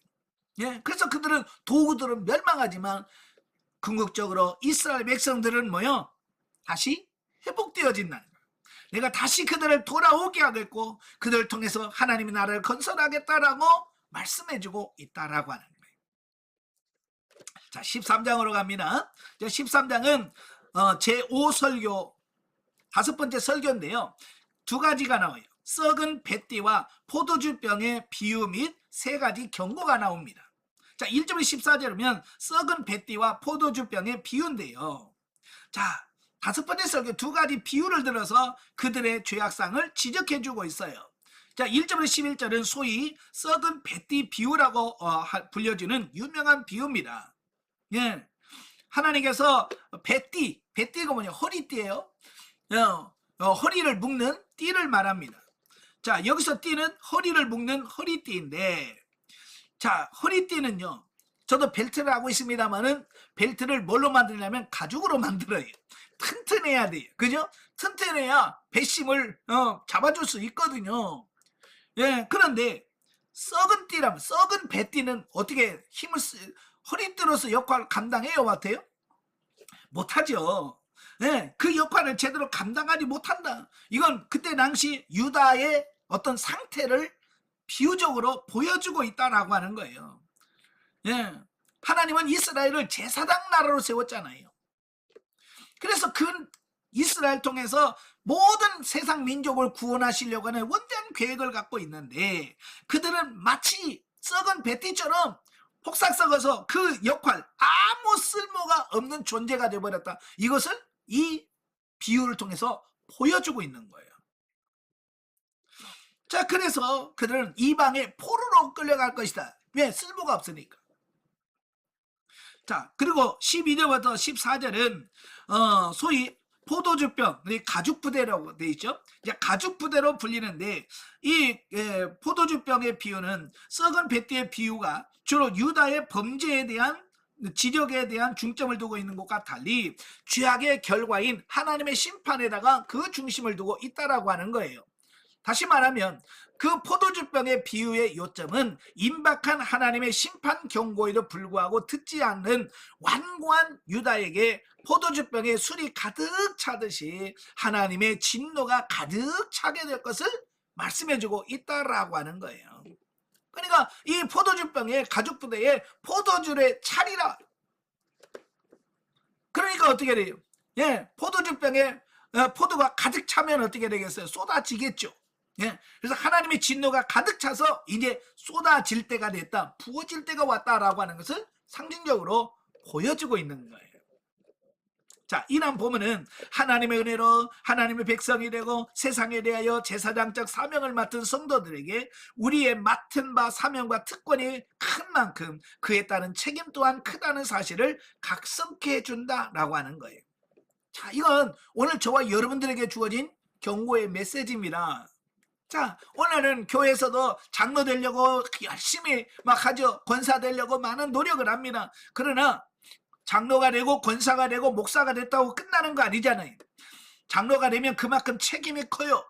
예, 그래서 그들은 도구들은 멸망하지만 궁극적으로 이스라엘 백성들은 뭐요? 다시 회복되어진다는 거예요. 내가 다시 그들을 돌아오게 하겠고 그들을 통해서 하나님의 나라를 건설하겠다라고 말씀해주고 있다라고 하는 거예요. 자, 13장으로 갑니다. 13장은 제5설교 다섯 번째 설교인데요. 두 가지가 나와요. 썩은 뱃띠와 포도주병의 비유 및 세 가지 경고가 나옵니다. 자, 1절부터 14절이면 썩은 뱃띠와 포도주병의 비유인데요. 자, 다섯 번째 설교 두 가지 비유를 들어서 그들의 죄악상을 지적해주고 있어요. 자, 1절부터 11절은 소위 썩은 뱃띠 비유라고 불려지는 유명한 비유입니다. 예, 하나님께서 뱃띠가 뭐냐? 허리띠예요. 허리를 묶는 띠를 말합니다. 자, 여기서 띠는 허리를 묶는 허리띠인데, 자, 허리띠는요, 저도 벨트를 하고 있습니다만은 벨트를 뭘로 만드냐면 가죽으로 만들어요. 튼튼해야 돼요. 그죠? 튼튼해야 배심을 잡아줄 수 있거든요. 예, 그런데 썩은 띠라면, 썩은 배띠는 어떻게 허리띠로서 역할을 감당해요, 같아요? 못하죠. 네, 그 역할을 제대로 감당하지 못한다. 이건 그때 당시 유다의 어떤 상태를 비유적으로 보여주고 있다라고 하는 거예요. 예, 하나님은 이스라엘을 제사장 나라로 세웠잖아요. 그래서 그 이스라엘 통해서 모든 세상 민족을 구원하시려고 하는 원대한 계획을 갖고 있는데 그들은 마치 썩은 뱃띠처럼 폭삭 썩어서 그 역할 아무 쓸모가 없는 존재가 되어버렸다. 이것을 이 비유를 통해서 보여주고 있는 거예요. 자, 그래서 그들은 이방의 포로로 끌려갈 것이다. 왜? 쓸모가 없으니까. 자, 그리고 12절부터 14절은 소위 포도주병, 가죽 부대라고 돼 있죠. 이제 가죽 부대로 불리는데 이 포도주병의 비유는 썩은 뱃띠의 비유가 주로 유다의 범죄에 대한 지적에 대한 중점을 두고 있는 것과 달리 죄악의 결과인 하나님의 심판에다가 그 중심을 두고 있다라고 하는 거예요. 다시 말하면 그 포도주병의 비유의 요점은 임박한 하나님의 심판 경고에도 불구하고 듣지 않는 완고한 유다에게 포도주병의 술이 가득 차듯이 하나님의 진노가 가득 차게 될 것을 말씀해주고 있다라고 하는 거예요. 그러니까 이 포도주병의 가죽부대에 포도주를 차리라. 그러니까 어떻게 돼요? 예, 포도주병에 포도가 가득 차면 어떻게 되겠어요? 쏟아지겠죠. 예, 그래서 하나님의 진노가 가득 차서 이제 쏟아질 때가 됐다, 부어질 때가 왔다라고 하는 것을 상징적으로 보여주고 있는 거예요. 자, 이란 보면은 하나님의 은혜로 하나님의 백성이 되고 세상에 대하여 제사장적 사명을 맡은 성도들에게 우리의 맡은 바 사명과 특권이 큰 만큼 그에 따른 책임 또한 크다는 사실을 각성케 해준다라고 하는 거예요. 자, 이건 오늘 저와 여러분들에게 주어진 경고의 메시지입니다. 자, 오늘은 교회에서도 장로 되려고 열심히 막 하죠. 권사 되려고 많은 노력을 합니다. 그러나 장로가 되고 권사가 되고 목사가 됐다고 끝나는 거 아니잖아요. 장로가 되면 그만큼 책임이 커요.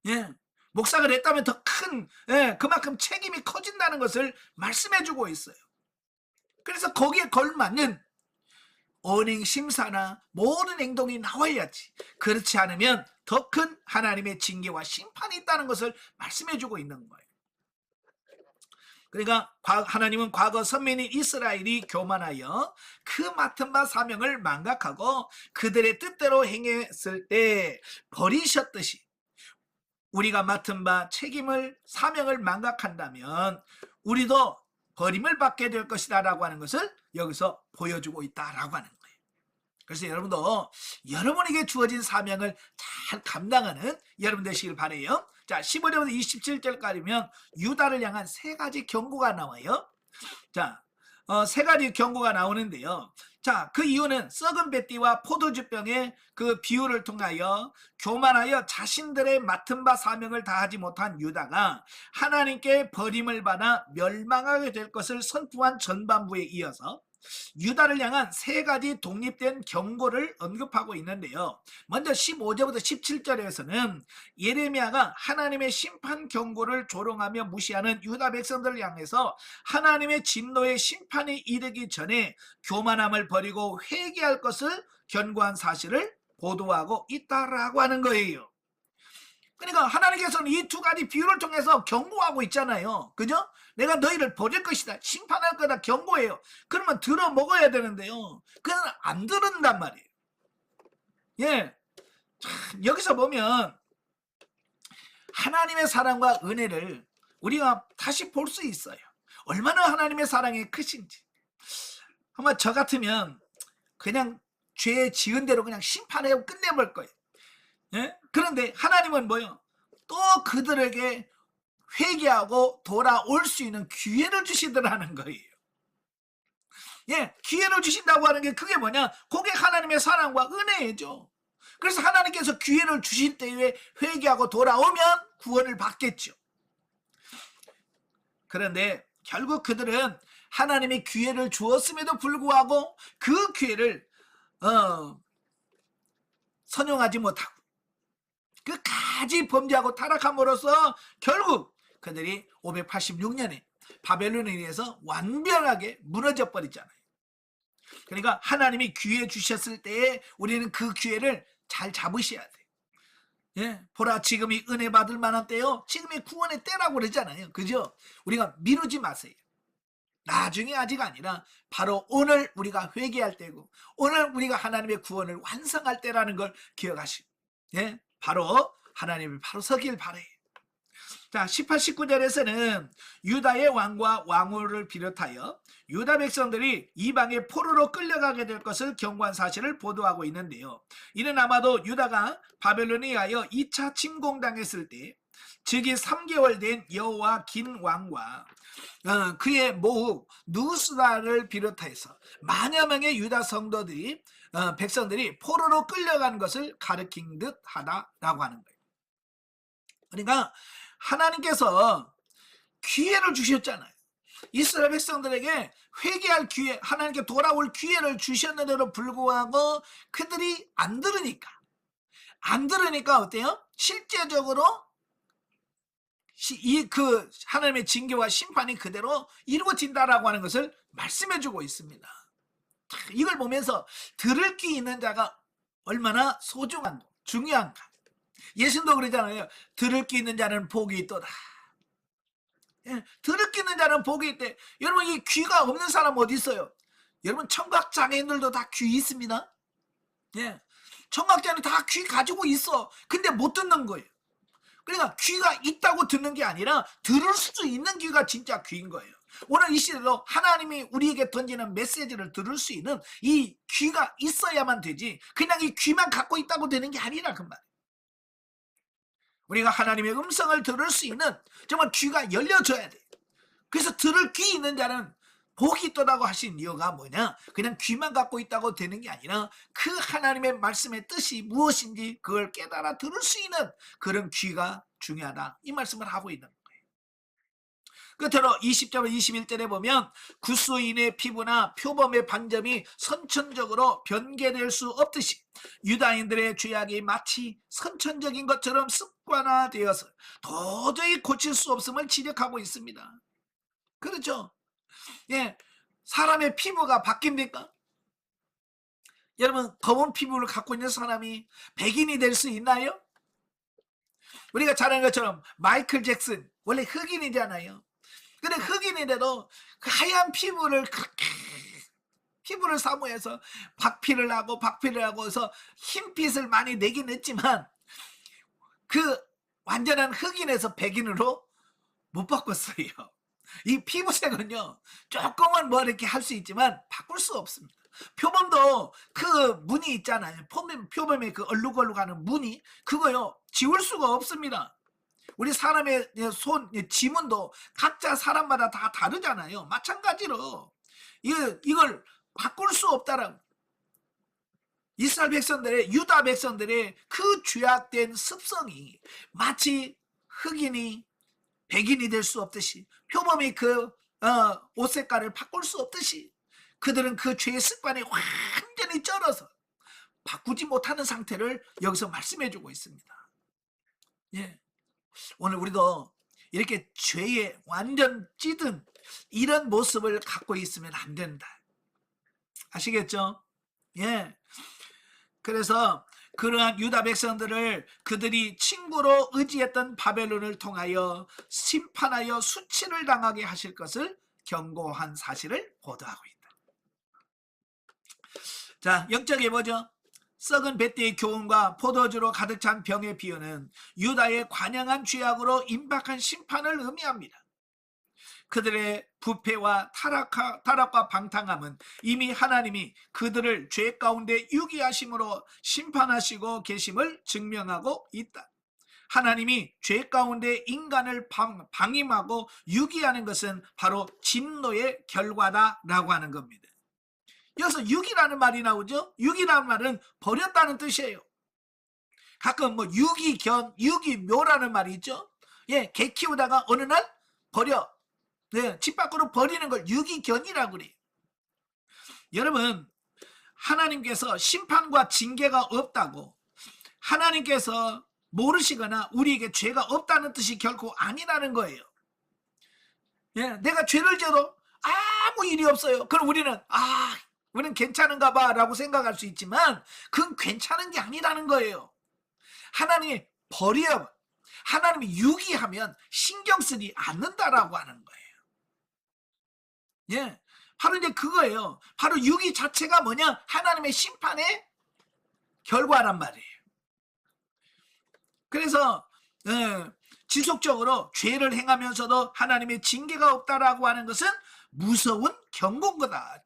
예, 목사가 됐다면 더 큰, 그만큼 책임이 커진다는 것을 말씀해주고 있어요. 그래서 거기에 걸맞는 언행 심사나 모든 행동이 나와야지. 그렇지 않으면 더 큰 하나님의 징계와 심판이 있다는 것을 말씀해주고 있는 거예요. 그러니까 하나님은 과거 선민인 이스라엘이 교만하여 그 맡은 바 사명을 망각하고 그들의 뜻대로 행했을 때 버리셨듯이 우리가 맡은 바 책임을 사명을 망각한다면 우리도 버림을 받게 될 것이다 라고 하는 것을 여기서 보여주고 있다라고 하는 거예요. 그래서 여러분도 여러분에게 주어진 사명을 잘 감당하는 여러분 되시길 바라요. 자, 15절부터 27절까지면 유다를 향한 세 가지 경고가 나와요. 자, 세 가지 경고가 나오는데요. 자, 그 이유는 썩은 뱃띠와 포도주병의 그 비유를 통하여 교만하여 자신들의 맡은 바 사명을 다하지 못한 유다가 하나님께 버림을 받아 멸망하게 될 것을 선포한 전반부에 이어서 유다를 향한 세 가지 독립된 경고를 언급하고 있는데요. 먼저 15절부터 17절에서는 예레미야가 하나님의 심판 경고를 조롱하며 무시하는 유다 백성들을 향해서 하나님의 진노의 심판이 이르기 전에 교만함을 버리고 회개할 것을 견고한 사실을 보도하고 있다라고 하는 거예요. 그러니까 하나님께서는 이 두 가지 비유를 통해서 경고하고 있잖아요. 그죠? 내가 너희를 버릴 것이다. 심판할 거다. 경고해요. 그러면 들어 먹어야 되는데요. 그는 안 들은단 말이에요. 예. 참, 여기서 보면 하나님의 사랑과 은혜를 우리가 다시 볼 수 있어요. 얼마나 하나님의 사랑이 크신지. 한번 저 같으면 그냥 죄 지은 대로 그냥 심판하고 끝내볼 거예요. 예? 그런데 하나님은 뭐요? 또 그들에게 회개하고 돌아올 수 있는 기회를 주시더라는 거예요. 예, 기회를 주신다고 하는 게 그게 뭐냐? 그게 하나님의 사랑과 은혜죠. 그래서 하나님께서 기회를 주실 때에 회개하고 돌아오면 구원을 받겠죠. 그런데 결국 그들은 하나님이 기회를 주었음에도 불구하고 그 기회를 선용하지 못하고 끝까지 범죄하고 타락함으로써 결국 그들이 586년에 바벨론에 의해서 완벽하게 무너져 버리잖아요. 그러니까 하나님이 기회 주셨을 때에 우리는 그 기회를 잘 잡으셔야 돼요. 예, 보라 지금이 은혜 받을 만한 때요. 지금이 구원의 때라고 그러잖아요. 그죠? 우리가 미루지 마세요. 나중에 아직 아니라 바로 오늘 우리가 회개할 때고 오늘 우리가 하나님의 구원을 완성할 때라는 걸 기억하시고, 예, 바로 하나님을 바로 서길 바래요. 자, 18, 19절에서는 유다의 왕과 왕후를 비롯하여 유다 백성들이 이방의 포로로 끌려가게 될 것을 경고한 사실을 보도하고 있는데요. 이는 아마도 유다가 바벨론에 의하여 2차 침공당했을 때 즉위 3개월 된 여호와 긴 왕과 그의 모후 누스라를 비롯해서 만여 명의 유다 성도들이 백성들이 포로로 끌려가는 것을 가리킨 듯 하다라고 하는 거예요. 그러니까 하나님께서 기회를 주셨잖아요. 이스라엘 백성들에게 회개할 기회, 하나님께 돌아올 기회를 주셨는데도 불구하고 그들이 안 들으니까 어때요? 실제적으로 그 하나님의 징계와 심판이 그대로 이루어진다라고 하는 것을 말씀해주고 있습니다. 이걸 보면서 들을 귀 있는 자가 얼마나 소중한가, 중요한가. 예수님도 그러잖아요. 들을 귀 있는 자는 복이 있도다. 예, 들을 귀 있는 자는 복이 있대. 여러분, 이 귀가 없는 사람 어디 있어요? 여러분, 청각 장애인들도 다 귀 있습니다. 예, 청각 장애인 다 귀 가지고 있어. 근데 못 듣는 거예요. 그러니까 귀가 있다고 듣는 게 아니라 들을 수 있는 귀가 진짜 귀인 거예요. 오늘 이 시대로 하나님이 우리에게 던지는 메시지를 들을 수 있는 이 귀가 있어야만 되지, 그냥 이 귀만 갖고 있다고 되는 게 아니라 그 말. 우리가 하나님의 음성을 들을 수 있는 정말 귀가 열려져야 돼. 그래서 들을 귀 있는 자는 복이 있다고 하신 이유가 뭐냐? 그냥 귀만 갖고 있다고 되는 게 아니라 그 하나님의 말씀의 뜻이 무엇인지 그걸 깨달아 들을 수 있는 그런 귀가 중요하다, 이 말씀을 하고 있는 거예요. 끝으로 20절 21절에 보면 구스인의 피부나 표범의 반점이 선천적으로 변개될 수 없듯이 유다인들의 죄악이 마치 선천적인 것처럼 습관화되어서 도저히 고칠 수 없음을 지적하고 있습니다. 그렇죠? 예, 사람의 피부가 바뀝니까? 여러분, 검은 피부를 갖고 있는 사람이 백인이 될 수 있나요? 우리가 잘 아는 것처럼 마이클 잭슨 원래 흑인이잖아요. 근데 흑인인데도 그 하얀 피부를 그렇게 피부를 사모해서 박피를 하고 해서 흰빛을 많이 내긴 했지만 그 완전한 흑인에서 백인으로 못 바꿨어요. 이 피부색은요, 조금은 뭐 이렇게 할 수 있지만 바꿀 수 없습니다. 표범도 그 무늬 있잖아요. 표범의 그 얼룩얼룩하는 무늬, 그거요 지울 수가 없습니다. 우리 사람의 손 지문도 각자 사람마다 다 다르잖아요. 마찬가지로 이걸 바꿀 수 없다라고. 이스라엘 백성들의, 유다 백성들의 그 죄악된 습성이 마치 흑인이 백인이 될 수 없듯이, 표범이 그 옷 색깔을 바꿀 수 없듯이, 그들은 그 죄의 습관에 완전히 쩔어서 바꾸지 못하는 상태를 여기서 말씀해 주고 있습니다. 예. 오늘 우리도 이렇게 죄에 완전 찌든 이런 모습을 갖고 있으면 안 된다. 아시겠죠? 예. 그래서 그러한 유다 백성들을 그들이 친구로 의지했던 바벨론을 통하여 심판하여 수치를 당하게 하실 것을 경고한 사실을 보도하고 있다. 자, 영적에 뭐죠? 썩은 뱃대의 교훈과 포도주로 가득 찬 병의 비유는 유다의 관영한 죄악으로 임박한 심판을 의미합니다. 그들의 부패와 타락과 방탕함은 이미 하나님이 그들을 죄 가운데 유기하심으로 심판하시고 계심을 증명하고 있다. 하나님이 죄 가운데 인간을 방임하고 유기하는 것은 바로 진노의 결과다라고 하는 겁니다. 여기서 유기라는 말이 나오죠. 유기라는 말은 버렸다는 뜻이에요. 가끔 뭐 유기견, 유기묘라는 말이 있죠. 예, 개 키우다가 어느 날 버려. 네, 집 밖으로 버리는 걸 유기견이라고 그래요. 여러분, 하나님께서 심판과 징계가 없다고 하나님께서 모르시거나 우리에게 죄가 없다는 뜻이 결코 아니라는 거예요. 예, 내가 죄를 져도 아무 일이 없어요. 그럼 우리는 괜찮은가 봐 라고 생각할 수 있지만 그건 괜찮은 게 아니라는 거예요. 하나님이 버려, 하나님이 유기하면 신경 쓰지 않는다라고 하는 거예요. 예, 바로 이제 그거예요. 바로 유기 자체가 뭐냐? 하나님의 심판의 결과란 말이에요. 그래서 지속적으로 죄를 행하면서도 하나님의 징계가 없다라고 하는 것은 무서운 경고다.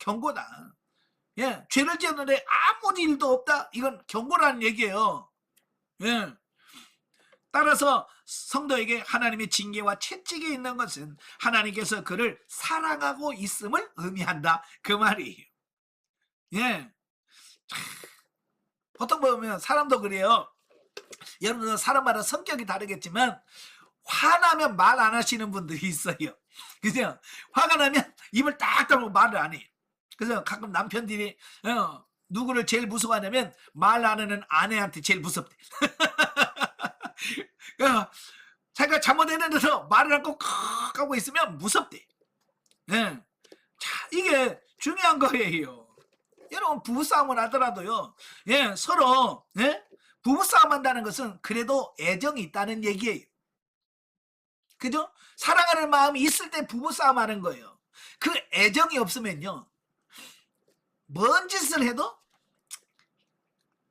예, 죄를 지었는데 아무 일도 없다. 이건 경고라는 얘기예요. 예. 따라서 성도에게 하나님의 징계와 채찍이 있는 것은 하나님께서 그를 사랑하고 있음을 의미한다. 그 말이에요. 예. 보통 보면 사람도 그래요. 여러분은 사람마다 성격이 다르겠지만 화나면 말 안 하시는 분들이 있어요. 그죠? 화가 나면 입을 딱 다물고 말을 안 해요. 그래서 가끔 남편들이 누구를 제일 무서워하냐면 말 안 하는 아내한테 제일 무섭대. 자기가 잘못했는데도 말을 않고 컥 하고 있으면 무섭대. 예. 자, 이게 중요한 거예요. 여러분, 부부싸움을 하더라도요, 예, 서로, 예? 부부싸움 한다는 것은 그래도 애정이 있다는 얘기예요. 그죠? 사랑하는 마음이 있을 때 부부싸움 하는 거예요. 그 애정이 없으면요, 뭔 짓을 해도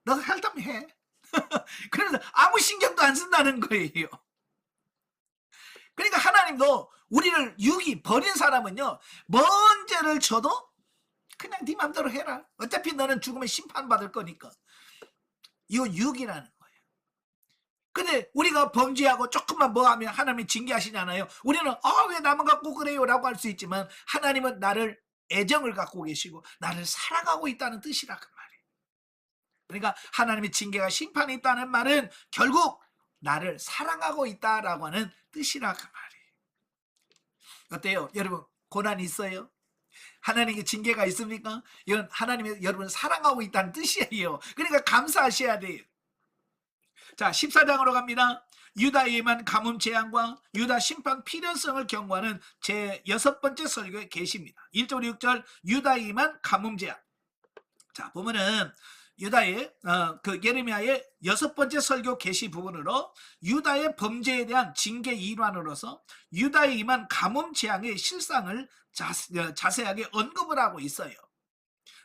너가 할다면 해. 그래서 아무 신경도 안 쓴다는 거예요. 그러니까 하나님도 우리를 버린 사람은요, 뭔 죄를 져도 그냥 네 맘대로 해라. 어차피 너는 죽으면 심판받을 거니까. 이거 유기라는 거예요. 근데 우리가 범죄하고 조금만 뭐 하면 하나님이 징계하시잖아요. 우리는 왜 나만 갖고 그래요 라고 할 수 있지만 하나님은 나를 애정을 갖고 계시고 나를 사랑하고 있다는 뜻이라 그 말이에요. 그러니까 하나님의 징계가 심판이 있다는 말은 결국 나를 사랑하고 있다라고 하는 뜻이라 그 말이에요. 어때요? 여러분, 고난이 있어요? 하나님의 징계가 있습니까? 이건 하나님이 여러분을 사랑하고 있다는 뜻이에요. 그러니까 감사하셔야 돼요. 자, 14장으로 갑니다. 유다에 임한 가뭄 재앙과 유다 심판 필연성을 경고하는 제 6번째 설교의 계시입니다. 1절 6절 유다에 임한 가뭄 재앙. 자, 보면은 유다의 예레미야의 6번째 설교 계시 부분으로 유다의 범죄에 대한 징계 일환으로서 유다에 임한 가뭄 재앙의 실상을 자세하게 언급을 하고 있어요.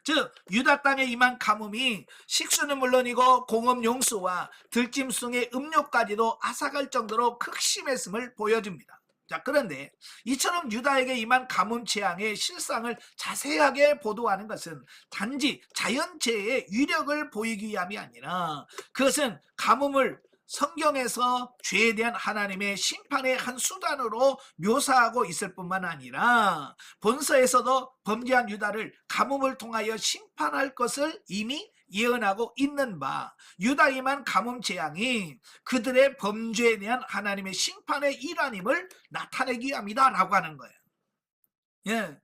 즉 유다 땅에 임한 가뭄이 식수는 물론이고 공업 용수와 들짐승의 음료까지도 앗아갈 정도로 극심했음을 보여줍니다. 자, 그런데 이처럼 유다에게 임한 가뭄 재앙의 실상을 자세하게 보도하는 것은 단지 자연재해의 위력을 보이기 위함이 아니라 그것은 가뭄을 성경에서 죄에 대한 하나님의 심판의 한 수단으로 묘사하고 있을 뿐만 아니라 본서에서도 범죄한 유다를 가뭄을 통하여 심판할 것을 이미 예언하고 있는 바 유다에 임한 가뭄 재앙이 그들의 범죄에 대한 하나님의 심판의 일환임을 나타내기 위함이다 라고 하는 거예요. 예.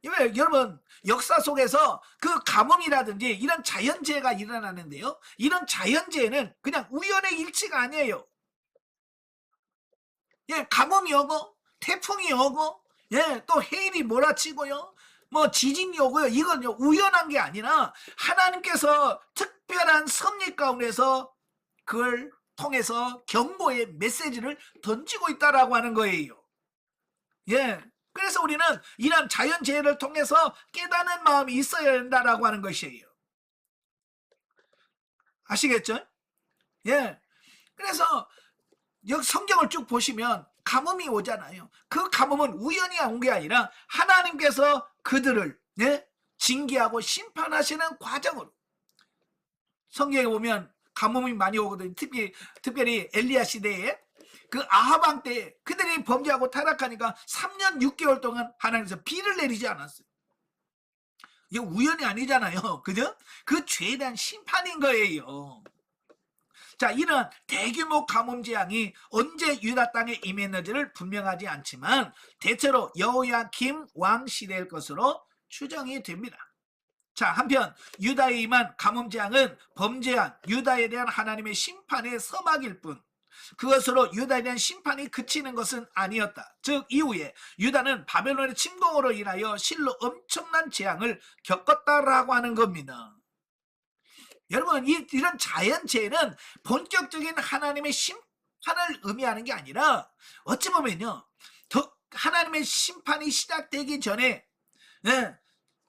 왜 여러분 역사 속에서 그 가뭄이라든지 이런 자연재해가 일어나는데요. 이런 자연재해는 그냥 우연의 일치가 아니에요. 예, 가뭄이 오고 태풍이 오고 예, 또 해일이 몰아치고요. 뭐 지진이 오고요. 이건 우연한 게 아니라 하나님께서 특별한 섭리 가운데서 그걸 통해서 경고의 메시지를 던지고 있다라고 하는 거예요. 예. 그래서 우리는 이런 자연재해를 통해서 깨닫는 마음이 있어야 된다라고 하는 것이에요. 아시겠죠? 예. 그래서 여기 성경을 쭉 보시면 가뭄이 오잖아요. 그 가뭄은 우연히 온 게 아니라 하나님께서 그들을 예? 징계하고 심판하시는 과정으로 성경에 보면 가뭄이 많이 오거든요. 특별히 엘리야 시대에 그 아하방 때 그들이 범죄하고 타락하니까 3년 6개월 동안 하나님께서 비를 내리지 않았어요. 이게 우연이 아니잖아요. 그죠? 그 죄에 대한 심판인 거예요. 자, 이런 대규모 가뭄 재앙이 언제 유다 땅에 임했는지를 분명하지 않지만 대체로 여호야김 왕 시대일 것으로 추정이 됩니다. 자, 한편 유다에 임한 가뭄 재앙은 범죄한 유다에 대한 하나님의 심판의 서막일 뿐 그것으로 유다에 대한 심판이 그치는 것은 아니었다. 즉 이후에 유다는 바벨론의 침공으로 인하여 실로 엄청난 재앙을 겪었다라고 하는 겁니다. 여러분 이런 자연재해는 본격적인 하나님의 심판을 의미하는 게 아니라 어찌 보면요 더 하나님의 심판이 시작되기 전에 예,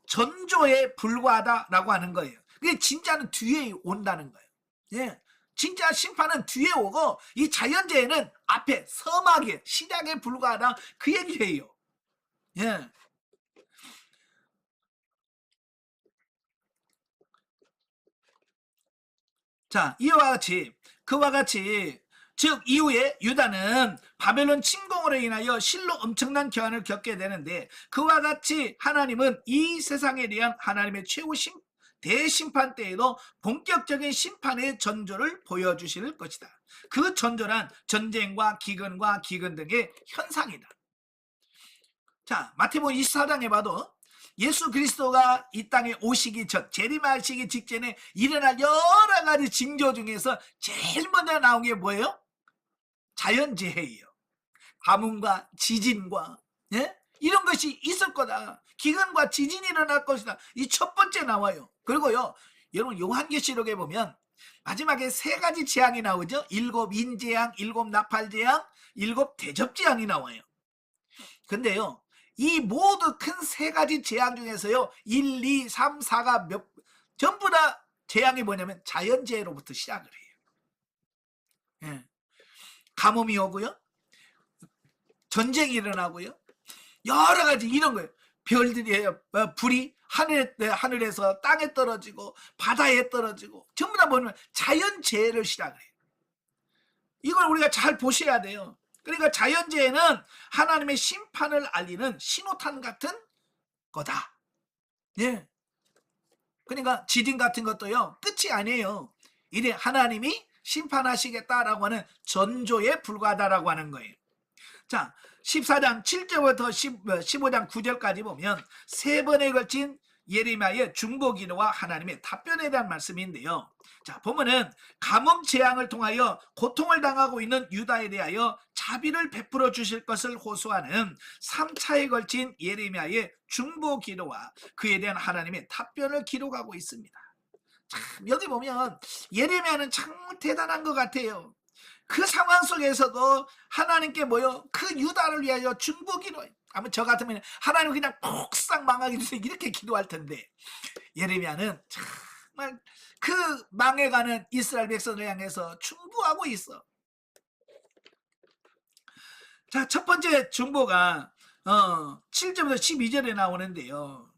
전조에 불과하다라고 하는 거예요. 그게 진짜는 뒤에 온다는 거예요. 예, 진짜 심판은 뒤에 오고 이 자연재해는 앞에 서막에 시작에 불과하다 그 얘기예요. 예. 자, 그와 같이 즉 이후에 유다는 바벨론 침공으로 인하여 실로 엄청난 교환을 겪게 되는데 그와 같이 하나님은 이 세상에 대한 하나님의 최후 대심판 때에도 본격적인 심판의 전조를 보여주실 것이다. 그 전조란 전쟁과 기근 등의 현상이다. 자, 마태복음 24장에 봐도 예수 그리스도가 이 땅에 오시기 전 재림하시기 직전에 일어날 여러 가지 징조 중에서 제일 먼저 나온 게 뭐예요? 자연재해예요. 가뭄과 지진과 예? 이런 것이 있을 거다. 기근과 지진이 일어날 것이다. 이 첫 번째 나와요. 그리고요 여러분 요한계시록에 보면 마지막에 세 가지 재앙이 나오죠. 7 인재앙, 7 나팔재앙, 7 대접재앙이 나와요. 근데요 이 모두 큰 세 가지 재앙 중에서요 1, 2, 3, 4가 전부 다 재앙이 뭐냐면 자연재해로부터 시작을 해요. 예. 가뭄이 오고요 전쟁이 일어나고요 여러 가지 이런 거예요. 별들이 불이 하늘에서 땅에 떨어지고 바다에 떨어지고 전부 다 뭐냐면 자연재해를 시작을 해요. 이걸 우리가 잘 보셔야 돼요. 그러니까 자연재해는 하나님의 심판을 알리는 신호탄 같은 거다. 예. 그러니까 지진 같은 것도요 끝이 아니에요. 이래 하나님이 심판하시겠다라고 하는 전조에 불과하다라고 하는 거예요. 자, 14장 7절부터 15장 9절까지 보면 세 번에 걸친 예레미야의 중보기도와 하나님의 답변에 대한 말씀인데요. 자, 보면은 가뭄 재앙을 통하여 고통을 당하고 있는 유다에 대하여 자비를 베풀어 주실 것을 호소하는 3차에 걸친 예레미야의 중보기도와 그에 대한 하나님의 답변을 기록하고 있습니다. 참 여기 보면 예레미야는 참 대단한 것 같아요. 그 상황 속에서도 하나님께 뭐요? 그 유다를 위하여 중보기도해요. 아마 저 같으면 하나님 그냥 폭삭 망하게 주세요 이렇게 기도할 텐데 예레미야는 정말 그 망해가는 이스라엘 백성을 향해서 중보하고 있어. 자, 첫 번째 중보가 7절부터 12절에 나오는데요.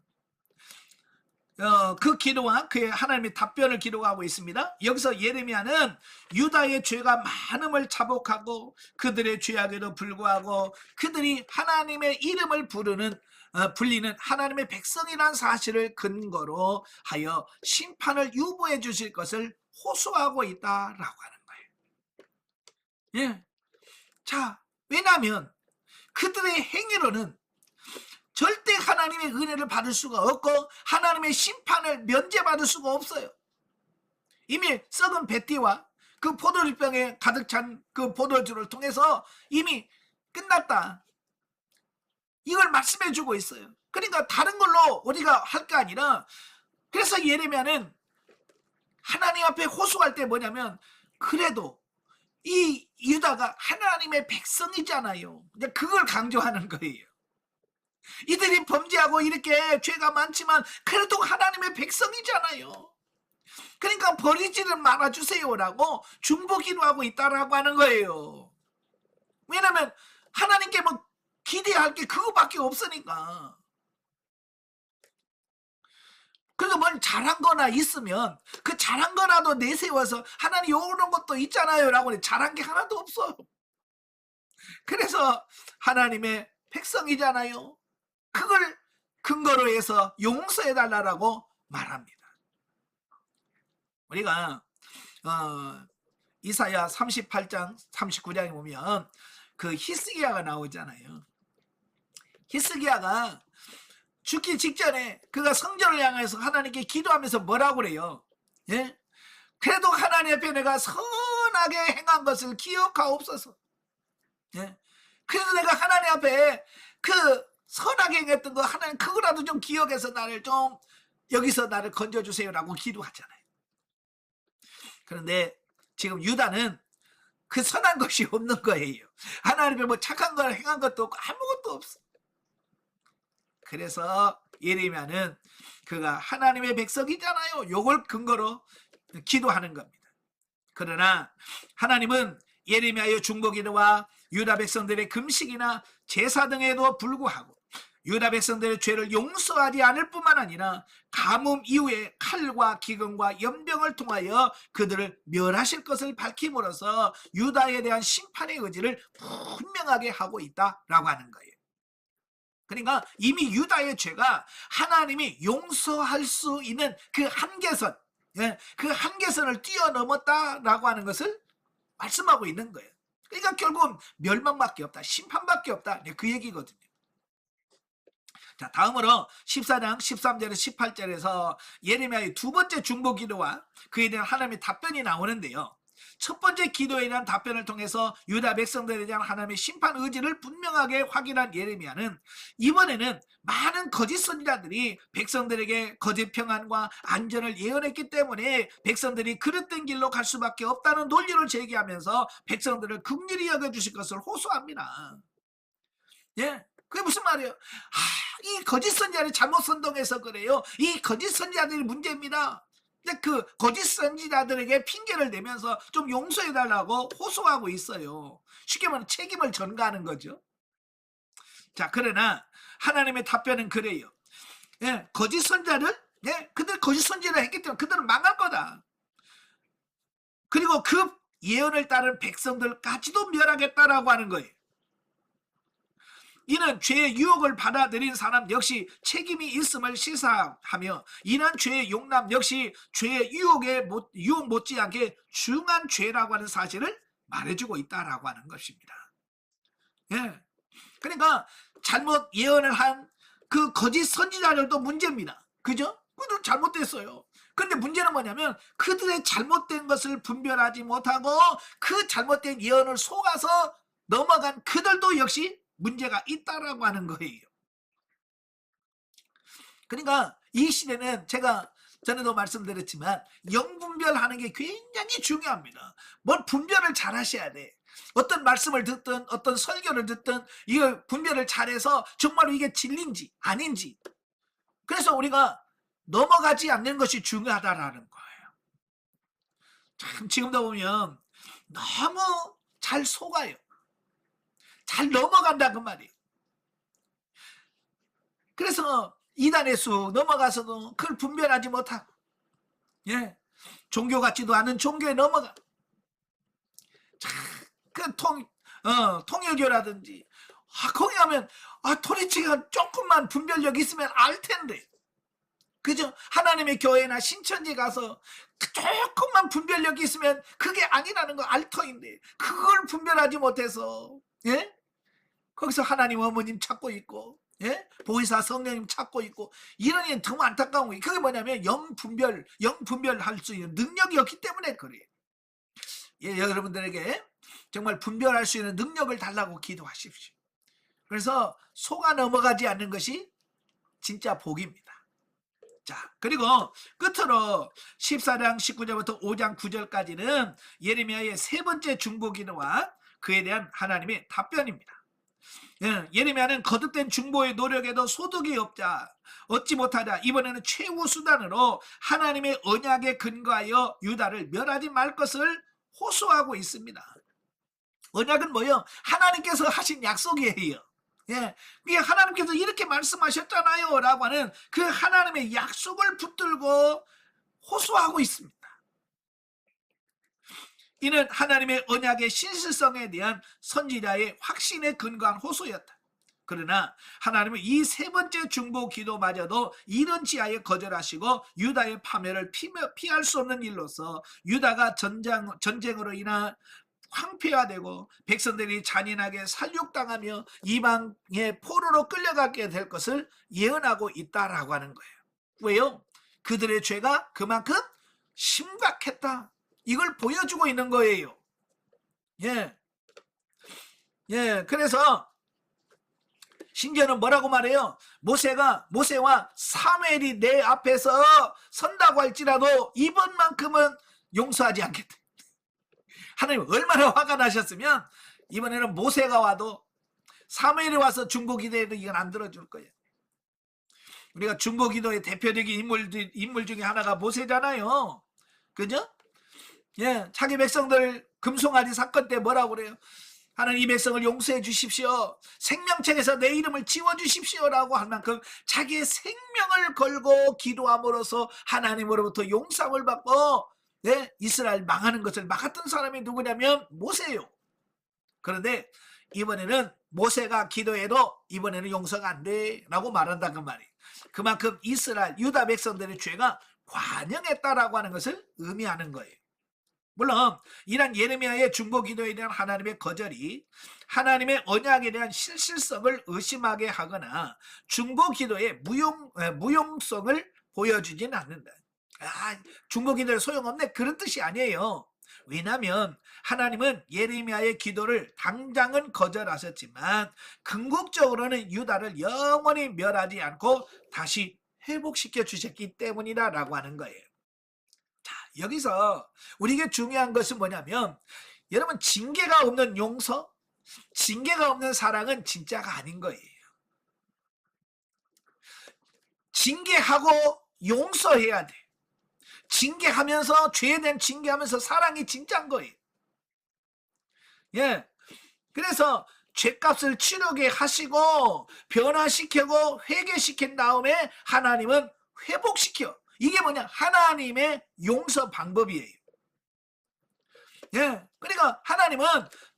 그 기도와 그의 하나님의 답변을 기록하고 있습니다. 여기서 예레미야는 유다의 죄가 많음을 자복하고 그들의 죄악에도 불구하고 그들이 하나님의 이름을 불리는 하나님의 백성이라는 사실을 근거로 하여 심판을 유보해 주실 것을 호소하고 있다라고 하는 거예요. 예. 자, 왜냐하면 그들의 행위로는 절대 하나님의 은혜를 받을 수가 없고 하나님의 심판을 면제받을 수가 없어요. 이미 썩은 배띠와 그 포도주병에 가득 찬 그 포도주를 통해서 이미 끝났다, 이걸 말씀해 주고 있어요. 그러니까 다른 걸로 우리가 할 게 아니라, 그래서 예레미야는 하나님 앞에 호소할 때 뭐냐면, 그래도 이 유다가 하나님의 백성이잖아요. 그걸 강조하는 거예요. 이들이 범죄하고 이렇게 죄가 많지만 그래도 하나님의 백성이잖아요. 그러니까 버리지는 말아주세요라고 중보기도하고 있다라고 하는 거예요. 왜냐면 하나님께 뭐 기대할 게 그거밖에 없으니까. 그리고 뭘 잘한 거나 있으면 그 잘한 거라도 내세워서 하나님 요런 것도 있잖아요 라고, 잘한 게 하나도 없어요. 그래서 하나님의 백성이잖아요, 그걸 근거로 해서 용서해 달라고 말합니다. 우리가 이사야 38장 39장에 보면 그 히스기야가 나오잖아요. 히스기야가 죽기 직전에 그가 성전을 향해서 하나님께 기도하면서 뭐라고 그래요? 예? 그래도 하나님 앞에 내가 선하게 행한 것을 기억하옵소서. 예? 그래서 내가 하나님 앞에 그 선하게 행했던 거 하나님 그거라도 좀 기억해서 나를 좀 여기서 나를 건져주세요라고 기도하잖아요. 그런데 지금 유다는 그 선한 것이 없는 거예요. 하나님의 뭐 착한 걸 행한 것도 없고 아무것도 없어. 그래서 예레미야는 그가 하나님의 백성이잖아요, 요걸 근거로 기도하는 겁니다. 그러나 하나님은 예레미야의 중보기도와 유다 백성들의 금식이나 제사 등에도 불구하고 유다 백성들의 죄를 용서하지 않을 뿐만 아니라 가뭄 이후에 칼과 기근과 연병을 통하여 그들을 멸하실 것을 밝힘으로써 유다에 대한 심판의 의지를 분명하게 하고 있다라고 하는 거예요. 그러니까 이미 유다의 죄가 하나님이 용서할 수 있는 그 한계선, 그 한계선을 뛰어넘었다라고 하는 것을 말씀하고 있는 거예요. 그러니까 결국은 멸망밖에 없다, 심판밖에 없다, 그 얘기거든요. 자, 다음으로 14장 13절에서 18절에서 예레미야의 두 번째 중보기도와 그에 대한 하나님의 답변이 나오는데요. 첫 번째 기도에 대한 답변을 통해서 유다 백성들에 대한 하나님의 심판 의지를 분명하게 확인한 예레미야는 이번에는 많은 거짓 선지자들이 백성들에게 거짓 평안과 안전을 예언했기 때문에 백성들이 그릇된 길로 갈 수밖에 없다는 논리를 제기하면서 백성들을 긍휼히 여겨주실 것을 호소합니다. 예, 그게 무슨 말이에요? 이 거짓 선지자를 잘못 선동해서 그래요. 이 거짓 선지자들이 문제입니다. 그 거짓 선지자들에게 핑계를 대면서 좀 용서해달라고 호소하고 있어요. 쉽게 말하면 책임을 전가하는 거죠. 자, 그러나 하나님의 답변은 그래요. 예, 거짓 선지자를, 그들 거짓 선지자를 했기 때문에 그들은 망할 거다. 그리고 그 예언을 따른 백성들까지도 멸하겠다라고 하는 거예요. 이는 죄의 유혹을 받아들인 사람 역시 책임이 있음을 시사하며, 이는 죄의 용납 역시 죄의 유혹 못지않게 중한 죄라고 하는 사실을 말해주고 있다라고 하는 것입니다. 예, 그러니까 잘못 예언을 한 그 거짓 선지자들도 문제입니다. 그죠? 그들 잘못됐어요. 그런데 문제는 뭐냐면 그들의 잘못된 것을 분별하지 못하고 그 잘못된 예언을 속아서 넘어간 그들도 역시 문제가 있다라고 하는 거예요. 그러니까 이 시대는 제가 전에도 말씀드렸지만 영분별하는 게 굉장히 중요합니다. 뭘 분별을 잘 하셔야 돼. 어떤 말씀을 듣든 어떤 설교를 듣든 이걸 분별을 잘해서 정말로 이게 진리인지 아닌지, 그래서 우리가 넘어가지 않는 것이 중요하다라는 거예요. 참 지금도 보면 너무 잘 속아요. 잘 넘어간다 그 말이에요. 그래서 이단의 수 넘어가서도 그걸 분별하지 못하고, 종교 같지도 않은 종교에 넘어가. 그 통일교라든지 거기 가면 도대체가 조금만 분별력 있으면 알 텐데, 그죠? 하나님의 교회나 신천지 가서 조금만 분별력이 있으면 그게 아니라는 거 알 터인데 그걸 분별하지 못해서 거기서 하나님 어머님 찾고 있고 예? 보혜사 성령님 찾고 있고 이러니 정말 안타까운 거예요. 그게 뭐냐면 영분별할 수 있는 능력이 없기 때문에 그래요. 예, 여러분들에게 정말 분별할 수 있는 능력을 달라고 기도하십시오. 그래서 속아 넘어가지 않는 것이 진짜 복입니다. 자, 그리고 끝으로 14장 19절부터 5장 9절까지는 예레미야의 세 번째 중보기도와 그에 대한 하나님의 답변입니다. 예레미야는 거듭된 중보의 노력에도 소득이 없자 얻지 못하자 이번에는 최후 수단으로 하나님의 언약에 근거하여 유다를 멸하지 말 것을 호소하고 있습니다. 언약은 뭐예요? 하나님께서 하신 약속이에요. 예, 그게 하나님께서 이렇게 말씀하셨잖아요 라고 하는 그 하나님의 약속을 붙들고 호소하고 있습니다. 이는 하나님의 언약의 신실성에 대한 선지자의 확신에 근거한 호소였다. 그러나 하나님은 이 세 번째 중보 기도마저도 이런 지하에 거절하시고 유다의 파멸을 피할 수 없는 일로서 유다가 전쟁으로 인한 황폐화되고 백성들이 잔인하게 살육당하며 이방의 포로로 끌려가게 될 것을 예언하고 있다라고 하는 거예요. 왜요? 그들의 죄가 그만큼 심각했다. 이걸 보여주고 있는 거예요. 예. 그래서 심지어는 뭐라고 말해요? 모세와 사무엘이 내 앞에서 선다고 할지라도 이번만큼은 용서하지 않겠다. 하나님 얼마나 화가 나셨으면 이번에는 모세가 와도 사무엘이 와서 중보기도해도 이건 안 들어줄 거예요. 우리가 중보기도의 대표적인 인물 중에 하나가 모세잖아요. 그죠? 예, 자기 백성들 금송아지 사건 때 뭐라고 그래요? 하나님 이 백성을 용서해 주십시오. 생명책에서 내 이름을 지워주십시오라고 할 만큼 자기의 생명을 걸고 기도함으로써 하나님으로부터 용서를 받고 이스라엘 망하는 것을 막았던 사람이 누구냐면 모세예요. 그런데 이번에는 모세가 기도해도 이번에는 용서가 안 돼라고 말한다 그 말이에요. 그만큼 이스라엘 유다 백성들의 죄가 관영했다라고 하는 것을 의미하는 거예요. 물론 이런 예레미야의 중보 기도에 대한 하나님의 거절이 하나님의 언약에 대한 실실성을 의심하게 하거나 중보 기도의 무용성을 보여주지는 않는다. 중보 기도에 소용없네 그런 뜻이 아니에요. 왜냐하면 하나님은 예레미야의 기도를 당장은 거절하셨지만 궁극적으로는 유다를 영원히 멸하지 않고 다시 회복시켜 주셨기 때문이라고 하는 거예요. 자, 여기서 우리에게 중요한 것은 뭐냐면 여러분 징계가 없는 용서, 징계가 없는 사랑은 진짜가 아닌 거예요. 징계하고 용서해야 돼. 징계하면서 죄에 대한 징계하면서 사랑이 진짜인 거예요. 예, 그래서 죄값을 치르게 하시고 변화시키고 회개시킨 다음에 하나님은 회복시켜. 이게 뭐냐? 하나님의 용서 방법이에요. 예, 그러니까 하나님은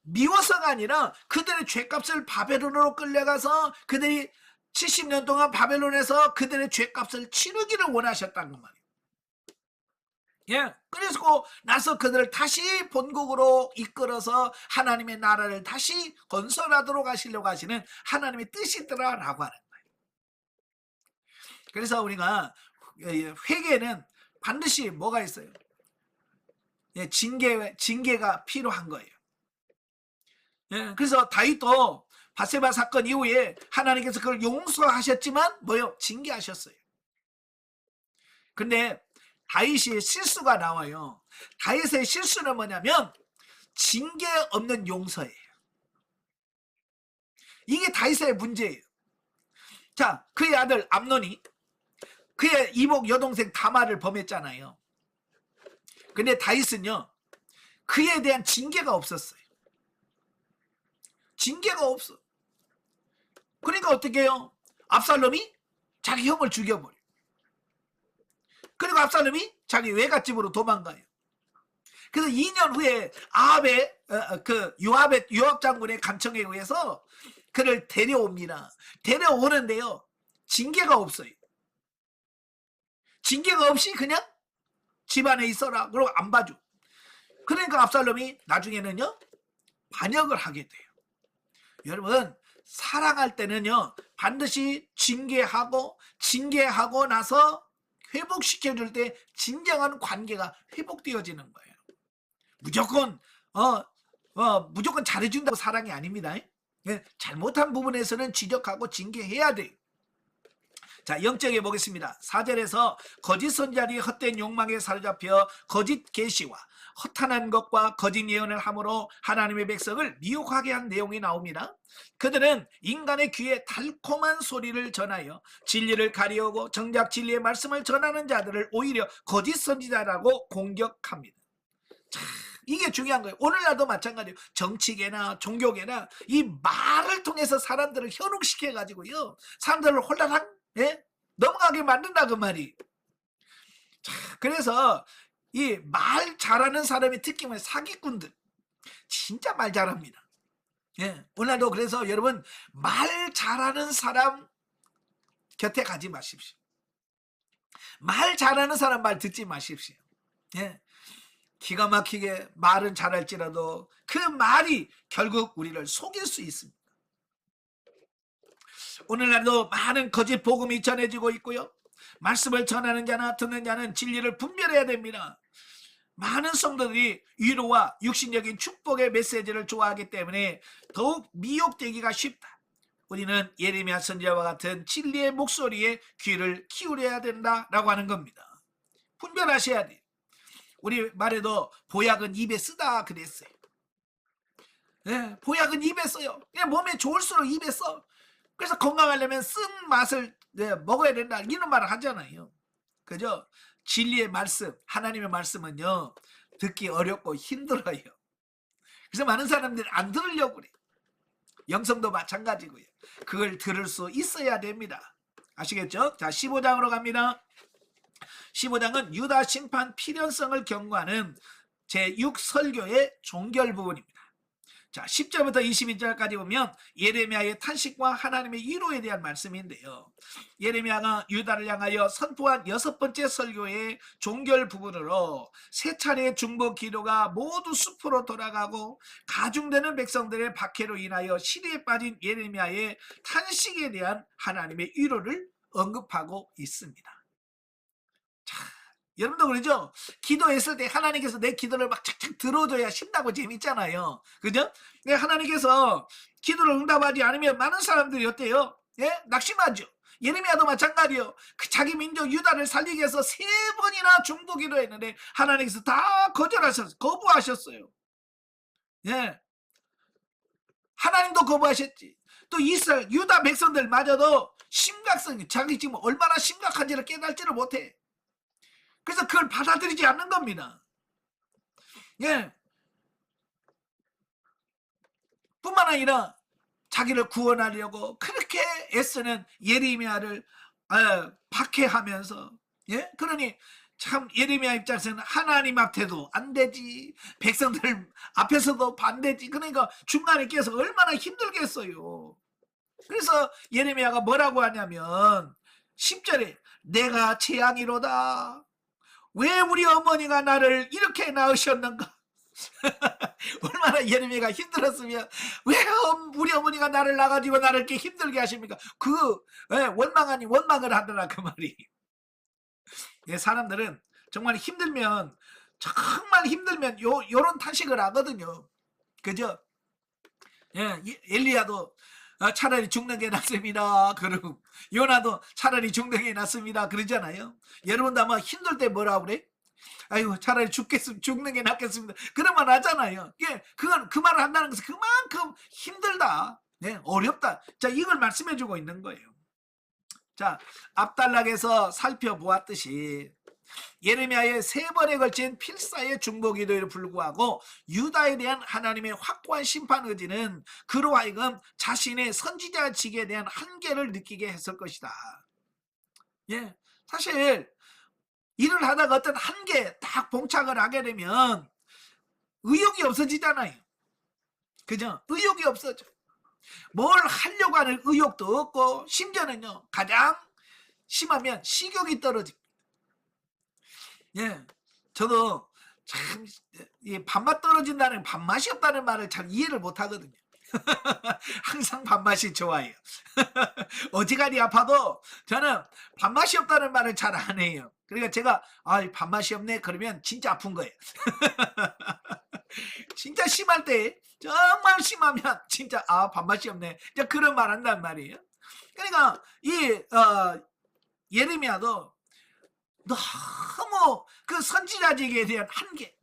미워서가 아니라 그들의 죄값을 바벨론으로 끌려가서 그들이 70년 동안 바벨론에서 그들의 죄값을 치르기를 원하셨다는 말이에요. 예, 그래서 나서 그들을 다시 본국으로 이끌어서 하나님의 나라를 다시 건설하도록 하시려고 하시는 하나님의 뜻이더라라고 하는 거예요. 그래서 우리가 회개는 반드시 뭐가 있어요? 예, 징계가 필요한 거예요. 예, 그래서 다윗도 바세바 사건 이후에 하나님께서 그걸 용서하셨지만 뭐요? 징계하셨어요. 근데 다윗의 실수가 나와요. 다윗의 실수는 뭐냐면 징계 없는 용서예요. 이게 다윗의 문제예요. 자, 그의 아들 암논이 그의 이복 여동생 다말을 범했잖아요. 근데 다윗은요 그에 대한 징계가 없었어요. 징계가 없어. 그러니까 어떻게 해요? 압살롬이 자기 형을 죽여버려. 그리고 압살롬이 자기 외갓집으로 도망가요. 그래서 2년 후에 아합의 요압 장군의 간청에 의해서 그를 데려옵니다. 데려오는데요 징계가 없어요. 징계가 없이 그냥 집안에 있어라 그러고 안 봐줘. 그러니까 압살롬이 나중에는요 반역을 하게 돼요. 여러분 사랑할 때는요, 반드시 징계하고 나서 회복시켜 줄 때 진정한 관계가 회복되어지는 거예요. 무조건 어 무조건 잘해 준다고 사랑이 아닙니다. 예, 잘못한 부분에서는 지적하고 징계해야 돼요. 자, 영적에 보겠습니다. 4절에서 거짓 선지자들이 헛된 욕망에 사로잡혀 거짓 계시와 허탄한 것과 거짓 예언을 함으로 하나님의 백성을 미혹하게 한 내용이 나옵니다. 그들은 인간의 귀에 달콤한 소리를 전하여 진리를 가리우고 정작 진리의 말씀을 전하는 자들을 오히려 거짓 선지자라고 공격합니다. 이게 중요한 거예요. 오늘날도 마찬가지예요. 정치계나 종교계나 이 말을 통해서 사람들을 현혹시켜 가지고요, 사람들을 혼란한, 예? 넘어가게 만든다 그 말이. 자, 그래서 이 말 잘하는 사람이 특히 뭐 사기꾼들 진짜 말 잘합니다. 예, 오늘도 그래서 여러분 말 잘하는 사람 곁에 가지 마십시오. 말 잘하는 사람 말 듣지 마십시오. 예, 기가 막히게 말은 잘할지라도 그 말이 결국 우리를 속일 수 있습니다. 오늘날도 많은 거짓 복음이 전해지고 있고요, 말씀을 전하는 자나 듣는 자는 진리를 분별해야 됩니다. 많은 성도들이 위로와 육신적인 축복의 메시지를 좋아하기 때문에 더욱 미혹되기가 쉽다. 우리는 예레미야 선지자와 같은 진리의 목소리에 귀를 기울여야 된다라고 하는 겁니다. 분별하셔야 돼요. 우리 말에도 보약은 입에 쓰다 그랬어요. 네, 보약은 입에 써요. 그냥 몸에 좋을수록 입에 써. 그래서 건강하려면 쓴 맛을 먹어야 된다 이런 말을 하잖아요. 그죠? 진리의 말씀, 하나님의 말씀은요, 듣기 어렵고 힘들어요. 그래서 많은 사람들이 안 들으려고 그래요. 영성도 마찬가지고요. 그걸 들을 수 있어야 됩니다. 아시겠죠? 자, 15장으로 갑니다. 15장은 유다 심판 필연성을 경고하는 제6설교의 종결 부분입니다. 자, 10절부터 22절까지 보면 예레미야의 탄식과 하나님의 위로에 대한 말씀인데요, 예레미야가 유다를 향하여 선포한 6번째 설교의 종결 부분으로 세 차례의 중보 기도가 모두 숲으로 돌아가고 가중되는 백성들의 박해로 인하여 시리에 빠진 예레미야의 탄식에 대한 하나님의 위로를 언급하고 있습니다. 자, 여러분도 그러죠? 기도했을 때 하나님께서 내 기도를 막 착착 들어줘야 신나고 재밌잖아요. 그죠? 하나님께서 기도를 응답하지 않으면 많은 사람들이 어때요? 예? 낙심하죠. 예레미야도 마찬가지요. 그 자기 민족 유다를 살리기 위해서 3번이나 중보 기도했는데 하나님께서 다 거부하셨어요. 예. 하나님도 거부하셨지. 또 이스라엘 유다 백성들마저도 심각성이, 자기 지금 얼마나 심각한지를 깨달지를 못해. 그래서 그걸 받아들이지 않는 겁니다. 예. 뿐만 아니라 자기를 구원하려고 그렇게 애쓰는 예레미야를 박해하면서, 예? 그러니 참 예레미야 입장에서는 하나님 앞에도 안 되지, 백성들 앞에서도 반대지. 그러니까 중간에 껴서 얼마나 힘들겠어요. 그래서 예레미야가 뭐라고 하냐면 10절에 내가 재앙이로다. 왜 우리 어머니가 나를 이렇게 낳으셨는가? 얼마나 예레미야가 힘들었으면 왜 우리 어머니가 나를 낳아가지고 나를 이렇게 힘들게 하십니까? 그 원망 아니 원망을 하더라 그 말이. 예, 사람들은 정말 힘들면, 정말 힘들면 요런 탄식을 하거든요. 그죠? 예, 엘리야도 차라리 죽는 게 낫습니다. 그러고 요나도 차라리 죽는 게 낫습니다. 그러잖아요. 여러분도 아마 힘들 때 뭐라고 그래? 아이고 차라리 죽는 게 낫겠습니다. 그런 말 하잖아요. 예, 그건 그 말을 한다는 것은 그만큼 힘들다. 네, 어렵다. 자, 이걸 말씀해 주고 있는 거예요. 자, 앞단락에서 살펴보았듯이 예레미야의 3번에 걸친 필사의 중보기도에 불구하고 유다에 대한 하나님의 확고한 심판 의지는 그로 하여금 자신의 선지자직에 대한 한계를 느끼게 했을 것이다. 예, 사실 일을 하다가 어떤 한계에 딱 봉착을 하게 되면 의욕이 없어지잖아요. 그죠? 의욕이 없어져. 뭘 하려고 하는 의욕도 없고, 심지어는요, 가장 심하면 식욕이 떨어집니다. 예, 저도 참 이 밥맛 떨어진다는, 밥맛이 없다는 말을 참 이해를 못 하거든요. 항상 밥맛이 좋아요. 어지간히 아파도 저는 밥맛이 없다는 말을 잘 안 해요. 그러니까 제가 밥맛이 없네 그러면 진짜 아픈 거예요. 진짜 심할 때 정말 심하면 진짜 밥맛이 없네. 이제 그런 말 한단 말이에요. 그러니까 예레미야도 너무 그 선지자직에 대한 한계,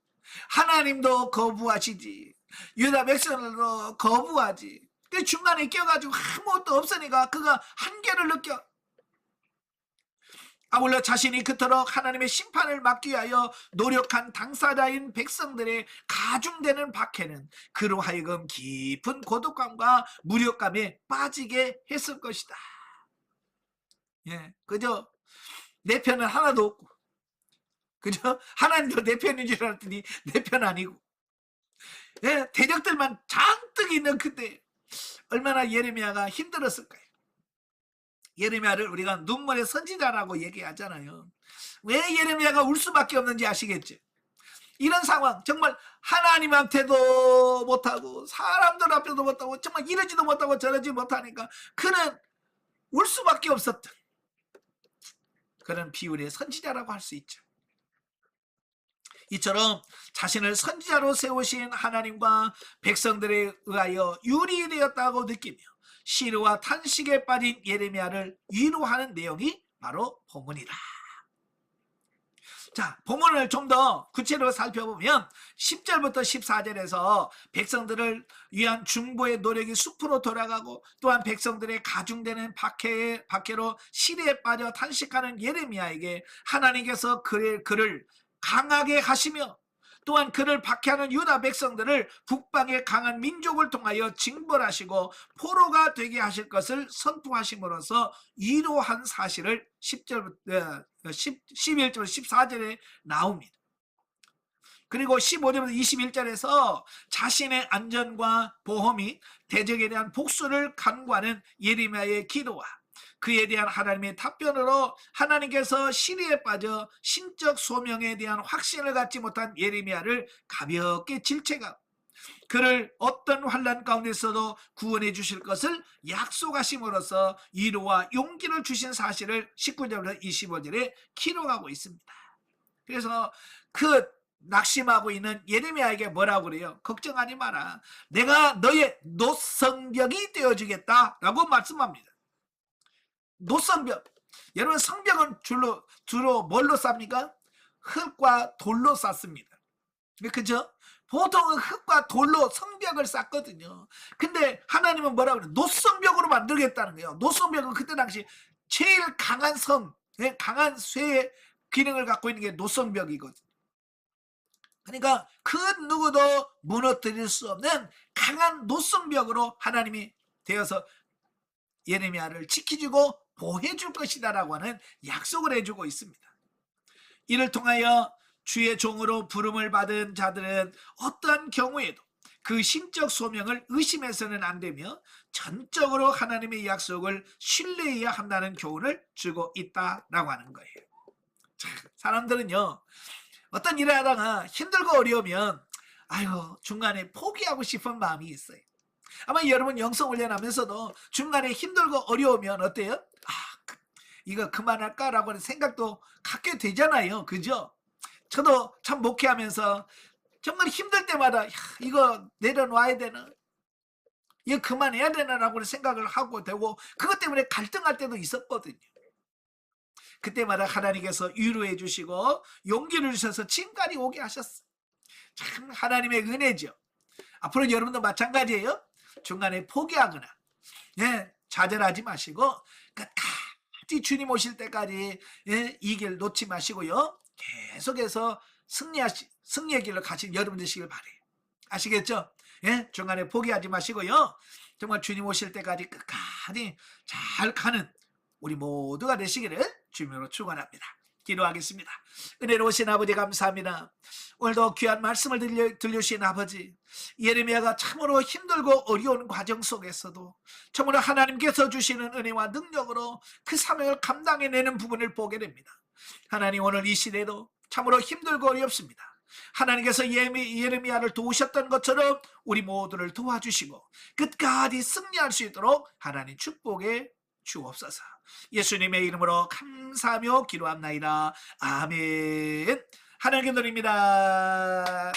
하나님도 거부하시지, 유다 백성들도 거부하지. 그 중간에 껴가지고 아무것도 없으니까 그가 한계를 느껴. 아울러 자신이 그토록 하나님의 심판을 막기 위하여 노력한 당사자인 백성들의 가중되는 박해는 그로 하여금 깊은 고독감과 무력감에 빠지게 했을 것이다. 예, 그죠? 내 편은 하나도 없고, 그죠? 하나님도 내 편인 줄 알았더니 내 편 아니고, 예, 대적들만 잔뜩 있는 그때 얼마나 예레미야가 힘들었을까요? 예레미야를 우리가 눈물의 선지자라고 얘기하잖아요. 왜 예레미야가 울 수밖에 없는지 아시겠죠? 이런 상황, 정말 하나님한테도 못하고 사람들 앞에도 못하고 정말 이러지도 못하고 저러지 못하니까 그는 울 수밖에 없었던 그런 비율의 선지자라고 할 수 있죠. 이처럼 자신을 선지자로 세우신 하나님과 백성들에 의하여 유리되었다고 느끼며 시루와 탄식에 빠진 예레미야를 위로하는 내용이 바로 본문이다. 자, 본문을 좀 더 구체적으로 살펴보면 10절부터 14절에서 백성들을 위한 중보의 노력이 숲으로 돌아가고 또한 백성들의 가중되는 박해로 시리에 빠져 탄식하는 예레미야에게 하나님께서 그를 강하게 하시며 또한 그를 박해하는 유다 백성들을 북방의 강한 민족을 통하여 징벌하시고 포로가 되게 하실 것을 선포하심으로써 위로한 사실을 11절 14절에 나옵니다. 그리고 15절부터 21절에서 자신의 안전과 보호 및 대적에 대한 복수를 간구하는 예레미야의 기도와 그에 대한 하나님의 답변으로 하나님께서 시리에 빠져 신적 소명에 대한 확신을 갖지 못한 예레미야를 가볍게 질책하고 그를 어떤 환난 가운데서도 구원해 주실 것을 약속하심으로써 위로와 용기를 주신 사실을 19절부터 25절에 기록하고 있습니다. 그래서 그 낙심하고 있는 예레미야에게 뭐라고 그래요? 걱정하지 마라. 내가 너의 노성벽이 되어주겠다라고 말씀합니다. 노성벽. 여러분 성벽은 주로 뭘로 쌉니까? 흙과 돌로 쌓습니다. 그죠? 보통은 흙과 돌로 성벽을 쌓거든요. 근데 하나님은 뭐라고 그래요? 노성벽으로 만들겠다는 거예요. 노성벽은 그때 당시 제일 강한 강한 쇠의 기능을 갖고 있는 게 노성벽이거든요. 그러니까 그 누구도 무너뜨릴 수 없는 강한 노성벽으로 하나님이 되어서 예레미야를 지켜주고 보호해줄 것이다 라고 하는 약속을 해주고 있습니다. 이를 통하여 주의 종으로 부름을 받은 자들은 어떠한 경우에도 그 신적 소명을 의심해서는 안 되며 전적으로 하나님의 약속을 신뢰해야 한다는 교훈을 주고 있다라고 하는 거예요. 사람들은요, 어떤 일을 하다가 힘들고 어려우면 중간에 포기하고 싶은 마음이 있어요. 아마 여러분 영성 훈련하면서도 중간에 힘들고 어려우면 어때요? 이거 그만할까라고 하는 생각도 갖게 되잖아요. 그죠? 저도 참 목회하면서 정말 힘들 때마다 이거 내려놔야 되나? 이거 그만해야 되나라고 생각을 하고 되고 그것 때문에 갈등할 때도 있었거든요. 그때마다 하나님께서 위로해 주시고 용기를 주셔서 지금까지 오게 하셨어요. 참 하나님의 은혜죠. 앞으로 여러분도 마찬가지예요. 중간에 포기하거나 좌절하지 마시고 끝까지 주님 오실 때까지 이 길 놓지 마시고요. 계속해서 승리의 길로 가신 여러분 되시길 바래요. 아시겠죠? 중간에 포기하지 마시고요. 정말 주님 오실 때까지 끝까지 잘 가는 우리 모두가 되시기를 주님으로 축원합니다. 기도하겠습니다. 은혜로우신 아버지 감사합니다. 오늘도 귀한 말씀을 들려주신 아버지, 예레미야가 참으로 힘들고 어려운 과정 속에서도 참으로 하나님께서 주시는 은혜와 능력으로 그 사명을 감당해내는 부분을 보게 됩니다. 하나님, 오늘 이 시대도 참으로 힘들고 어렵습니다. 하나님께서 예레미야를 도우셨던 것처럼 우리 모두를 도와주시고 끝까지 승리할 수 있도록 하나님 축복해 주옵소서. 예수님의 이름으로 감사하며 기도합나이다. 아멘. 하나님께 드립니다.